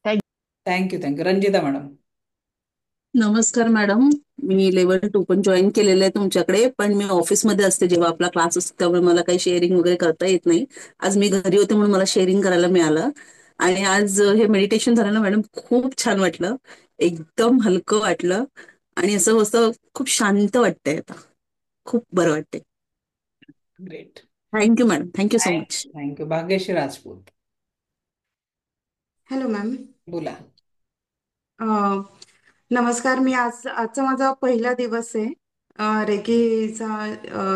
Thank you. Thank you. Thank you. Ranjita madam. नमस्कार मॅडम. मी लेवल 2 पण जॉईन केलेलं आहे तुमच्याकडे, पण मी ऑफिसमध्ये असते जेव्हा आपला क्लास असतो, त्यामुळे मला काही शेअरिंग वगैरे करता येत नाही. आज मी घरी होते म्हणून मला शेअरिंग करायला मिळालं. आणि आज हे मेडिटेशन झालं ना मॅडम, खूप छान वाटलं, एकदम हलकं वाटलं. आणि असं असं खूप शांत वाटतंय आता, खूप बरं वाटतंय. Great. Thank you madam, thank you so much. Thank you. Thank you. Bhagyashree Rajput. Hello ma'am. बोला. अ, नमस्कार. आजचा माझा पहिला दिवस आहे रेकीचा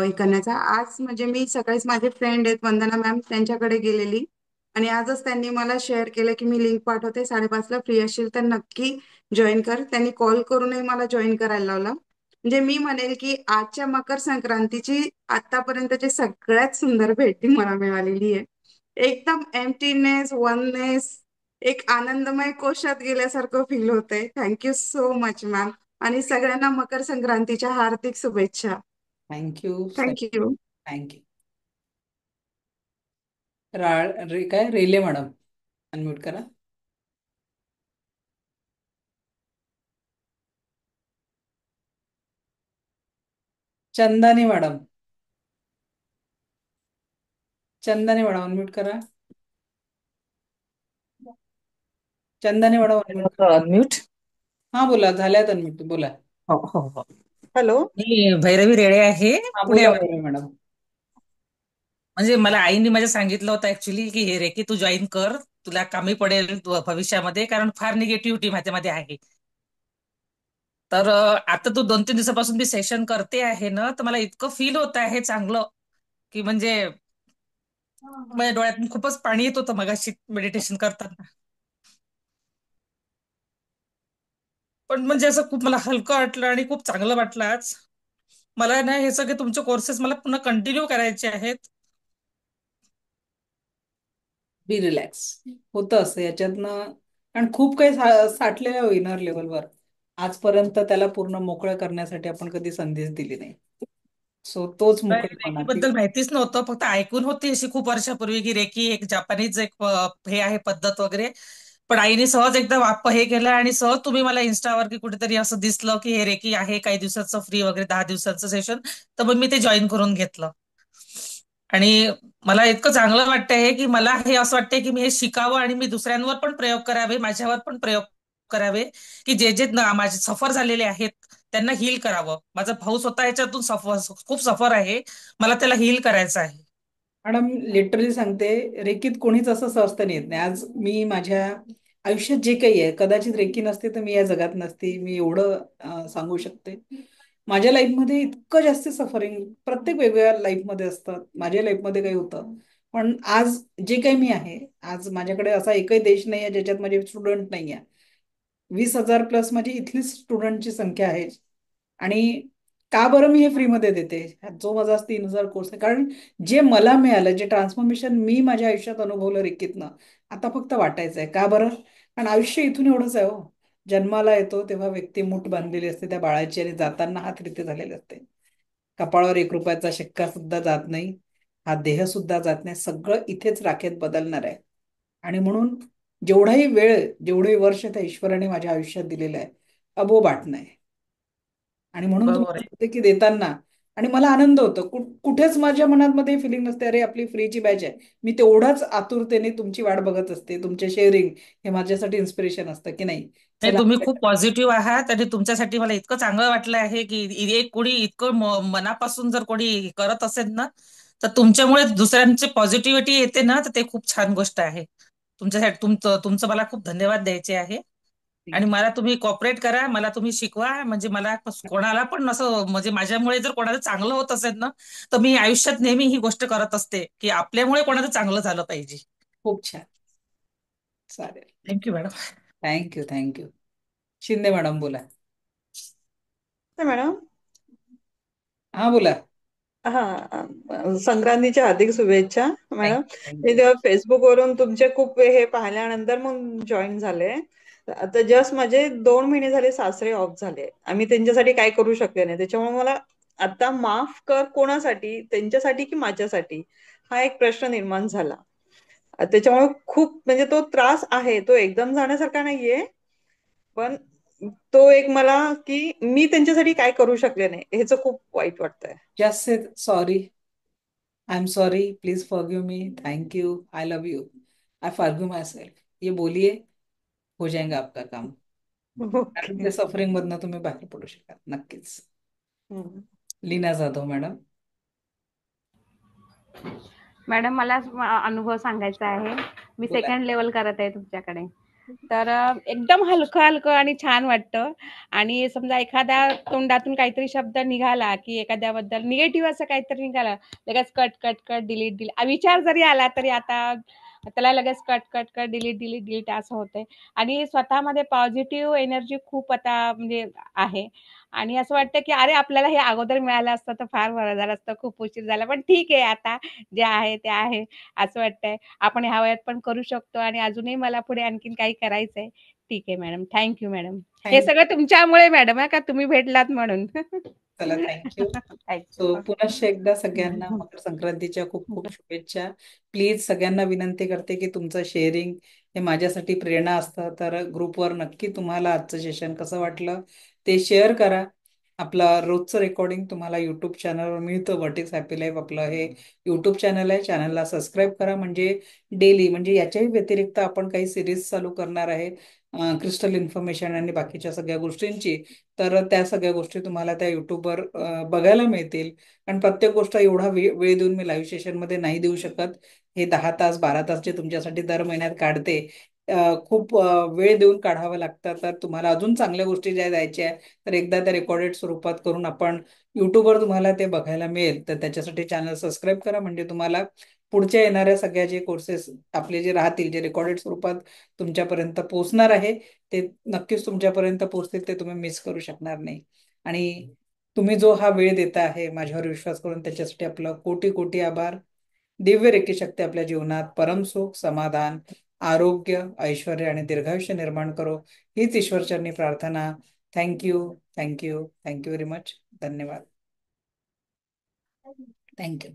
हे करण्याचा. आज म्हणजे मी सकाळीच, माझे फ्रेंड आहेत वंदना मॅम, त्यांच्याकडे गेलेली आणि आजच त्यांनी मला शेअर केलं की मी लिंक पाठवते, 5:30ला फ्री असशील तर नक्की जॉईन कर. त्यांनी कॉल करूनही मला जॉईन करायला लावला. म्हणजे मी म्हणेल की आजच्या मकर संक्रांतीची आतापर्यंतची सगळ्यात सुंदर भेटी मला मिळालेली आहे. एकदम एम्प्टीनेस, वननेस, एक आनंदमय कोशात गेल्यासारखं फील होतंय. Thank you so much ma'am. आणि सगळ्यांना मकर संक्रांतीच्या हार्दिक शुभेच्छा. थँक्यू. थँक्यू. थँक्यू. काय रेले मॅडम अनम्यूट करा. Chandani madam. Chandani madam unmute करा. चंदानी मॅडम अनम्यूट करा. अनम्यूट. हा बोला, झाल्यात अनम्यूट, बोला. हो हो हो. हॅलो. मी भैरवी रेडे आहे, हा बोला पुण्यामध्ये. बोला मॅडम. म्हणजे मला आईने माझ्या सांगितलं होतं ऍक्च्युली की हे रेकी तू जॉईन कर, तुला कामी पडेल भविष्यामध्ये, कारण फार निगेटिव्हिटी माझ्यामध्ये आहे. तर आता तू 2-3 दिवसापासून मी सेशन करते आहे ना, तर मला इतकं फील होत आहे चांगलं, की म्हणजे माझ्या डोळ्यातून खूपच पाणी येत होतं मगाशी मेडिटेशन करताना. पण म्हणजे असं खूप मला हलकं वाटलं आणि खूप चांगलं वाटलं आज. मला ना हे सगळे तुमचे कोर्सेस मला पुन्हा कंटिन्यू करायचे आहेत. बी रिलॅक्स. होतं असं याच्यातनं, कारण खूप काही साठलेलं आहे इनर लेवलवर. आजपर्यंत त्याला पूर्ण मोकळं करण्यासाठी आपण कधी संधीच दिली नाही. सो तोच रेकी मोकळेपणा की बद्दल माहितीच नव्हतं, फक्त ऐकून होती अशी खूप वर्षापूर्वी की रेकी एक जापानीज एक हे आहे पद्धत वगैरे. पण आईने सहज एकदा हे केलं आणि सहज तुम्ही मला इन्स्टावर की कुठेतरी असं दिसलं की हे रेकी आहे काही दिवसाचं फ्री वगैरे 10 दिवसाचं सेशन. तर मग मी ते जॉईन करून घेतलं. आणि मला इतकं चांगलं वाटतंय की मला हे असं वाटतंय की मी हे शिकावं आणि मी दुसऱ्यांवर पण प्रयोग करावे, माझ्यावर पण प्रयोग करावे, की जे जे माझे सफर झालेले आहेत त्यांना हील करावं. माझा भाऊ स्वतः ह्याच्यातून खूप सफर आहे, मला त्याला हील करायचं आहे. मॅडम लिटरली सांगते, रेकीत कोणीच असं सहजता येत नाही. आज मी माझ्या आयुष्यात जे काही आहे, कदाचित रेकी नसते तर मी या जगात नसते. मी एवढं सांगू शकते. माझ्या लाईफमध्ये इतकं जास्त सफरिंग प्रत्येक वेगवेगळ्या लाईफमध्ये असतात. माझ्या लाईफमध्ये काही होतं, पण आज जे काही मी आहे, आज माझ्याकडे असा एकही देश नाही आहे ज्याच्यात माझे स्टुडंट नाही आहे. 20,000 प्लस माझी इथली स्टुडंटची संख्या आहे. आणि का बरं मी हे फ्रीमध्ये देते, जो माझा 3,000 कोर्स आहे, कारण जे मला मिळालं, जे ट्रान्सफॉर्मेशन मी माझ्या आयुष्यात अनुभवलं रेकीतनं, आता फक्त वाटायचं आहे. का बरं? कारण आयुष्य इथून एवढंच आहे हो. जन्माला येतो तेव्हा व्यक्ती मूठ बांधलेली असते त्या बाळाची आणि जाताना हात रिते झालेले असते. कपाळावर 1 रुपयाचा शिक्का सुद्धा जात नाही, हा देह सुद्धा जात नाही. सगळं इथेच राखेत बदलणार आहे. आणि म्हणून जेवढाही वेळ, जेवढे वर्ष त्या ईश्वराने माझ्या आयुष्यात दिलेलं आहे, अबोबाट नाही. आणि म्हणून बरोबर तुम्हाला आहे. सांगते की देताना आणि मला आनंद होतो. कुठेच माझ्या मनामध्ये फिलिंग नसते अरे आपली फ्रीची बॅच आहे. मी तेवढाच आतुरतेने तुमची वाट बघत असते. तुमचे शेअरिंग हे माझ्यासाठी इन्स्पिरेशन असतं की नाही, नाही, चला. तुम्ही खूप पॉझिटिव्ह आहात आणि तुमच्यासाठी मला इतकं चांगलं वाटलं आहे की एक कोणी इतकं मनापासून जर कोणी करत असेल ना, तर तुमच्यामुळे दुसऱ्यांची पॉझिटिव्हिटी येते ना, तर ते खूप छान गोष्ट आहे. तुमच्यासाठी तुमचं तुमचं मला खूप धन्यवाद द्यायचे आहे. आणि मला तुम्ही कॉपरेट करा, मला तुम्ही शिकवा, म्हणजे मला कोणाला पण असं म्हणजे माझ्यामुळे जर कोणाला चांगलं होत असेल ना, तर मी आयुष्यात नेहमी ही गोष्ट करत असते की आपल्यामुळे कोणाचं चांगलं झालं पाहिजे. खूप छान. चालेल. Thank you madam. Thank you, thank you. Shinde madam बोला. मॅडम. हा बोला. संक्रांतीच्या हार्दिक शुभेच्छा मॅडम. मी थँक्यू. तेव्हा फेसबुकवरून तुमचे खूप हे पाहिल्यानंतर मग जॉईन झाले. आता जस्ट माझे 2 महिने झाले सासरे ऑफ झाले. आम्ही त्यांच्यासाठी काय करू शकले नाही. त्याच्यामुळे मला आता माफ कर कोणासाठी, त्यांच्यासाठी की माझ्यासाठी, हा एक प्रश्न निर्माण झाला. त्याच्यामुळे खूप म्हणजे तो त्रास आहे, तो एकदम जाण्यासारखा नाहीये, पण तो एक मला की मी त्यांच्यासाठी काय करू शकले नाही ह्याचं खूप वाईट वाटतंय. Just say sorry. I am sorry, please forgive me, thank you, I love you, I forgive my self. ये बोलिए, हो जाएगा आपका काम. कारण ओके. ते सफरिंग मधनं तुम्ही बाहेर पडू शकाल नक्कीच. लीना जाधव मॅडम. मॅडम मला अनुभव सांगायचा आहे. मी बोला. सेकंड लेवल करत आहे तुमच्याकडे. तर एकदम हलकं हलकं आणि छान वाटतं. आणि समजा एखाद्या तोंडातून काहीतरी शब्द निघाला की एखाद्याबद्दल निगेटिव्ह असं काहीतरी निघालं, लगेच कट कट कट डिलीट विचार जरी आला तरी आता त्याला लगेच cut cut cut delete delete delete असं होतंय. आणि स्वतःमध्ये पॉझिटिव्ह एनर्जी खूप आता म्हणजे आहे. आणि असं वाटतं की अरे आपल्याला हे अगोदर मिळालं असतं तर फार बरं झालं असतं, खूप उशीर झाला, पण ठीक आहे आता जे आहे ते आहे. असं वाटतंय आपण ह्या वयात पण करू शकतो आणि अजूनही मला पुढे आणखीन काही करायचंय. ठीक आहे मॅडम, थँक्यू मॅडम. हे थँक्यू. सगळं तुमच्यामुळे मॅडम आहे का, तुम्ही भेटलात म्हणून. चला, थँक्यू. So thank you. पुनश्च एकदा सगळ्यांना मकर संक्रांतीच्या खूप खूप शुभेच्छा. प्लीज सगळ्यांना विनंती करते की तुमचं शेअरिंग हे माझ्यासाठी प्रेरणा असतं. तर ग्रुपवर नक्की तुम्हाला आजचं सेशन कसं वाटलं ते शेअर करा. आपलं रोजचं रेकॉर्डिंग तुम्हाला युट्यूब चॅनलवर मिळतं. वर्टेक्स हॅपी लाईफ आपलं हे युट्यूब चॅनल आहे. चॅनलला सबस्क्राईब करा, म्हणजे डेली, म्हणजे याच्याही व्यतिरिक्त आपण काही सिरीज चालू करणार आहे क्रिस्टल इन्फॉर्मेशन आणि बाकीच्या सगळ्या गोष्टींची. तर त्या सगळ्या गोष्टी तुम्हाला त्या युट्यूबवर बघायला मिळतील. कारण प्रत्येक गोष्ट एवढा वेळ देऊन मी लाईव्ह सेशनमध्ये नाही देऊ शकत. हे 10 तास 12 तास जे तुमच्यासाठी दर महिन्यात काढते, खूप वेळ देऊन काढावं लागतं. तर तुम्हाला अजून चांगल्या गोष्टी ज्या द्यायच्या आहे तर एकदा त्या रेकॉर्डेड स्वरूपात करून आपण युट्यूबवर तुम्हाला ते बघायला मिळेल. तर त्याच्यासाठी चॅनल सबस्क्राईब करा, म्हणजे तुम्हाला पुढच्या येणाऱ्या सगळ्या जे कोर्सेस आपले जे राहतील, जे रेकॉर्डेड स्वरूपात तुमच्यापर्यंत पोहोचणार आहे, ते नक्कीच तुमच्यापर्यंत पोहोचतील. ते तुम्ही मिस करू शकणार नाही. आणि तुम्ही जो हा वेळ देता आहे माझ्यावर विश्वास करून, त्याच्यासाठी आपलं कोटी कोटी आभार. दिव्य रेखी शक्ती आपल्या जीवनात परम सुख, समाधान, आरोग्य, ऐश्वर्य आणि दीर्घायुष्य निर्माण करो, हीच ईश्वरचरणी प्रार्थना. Thank you, thank you, thank you very much. धन्यवाद. थँक्यू.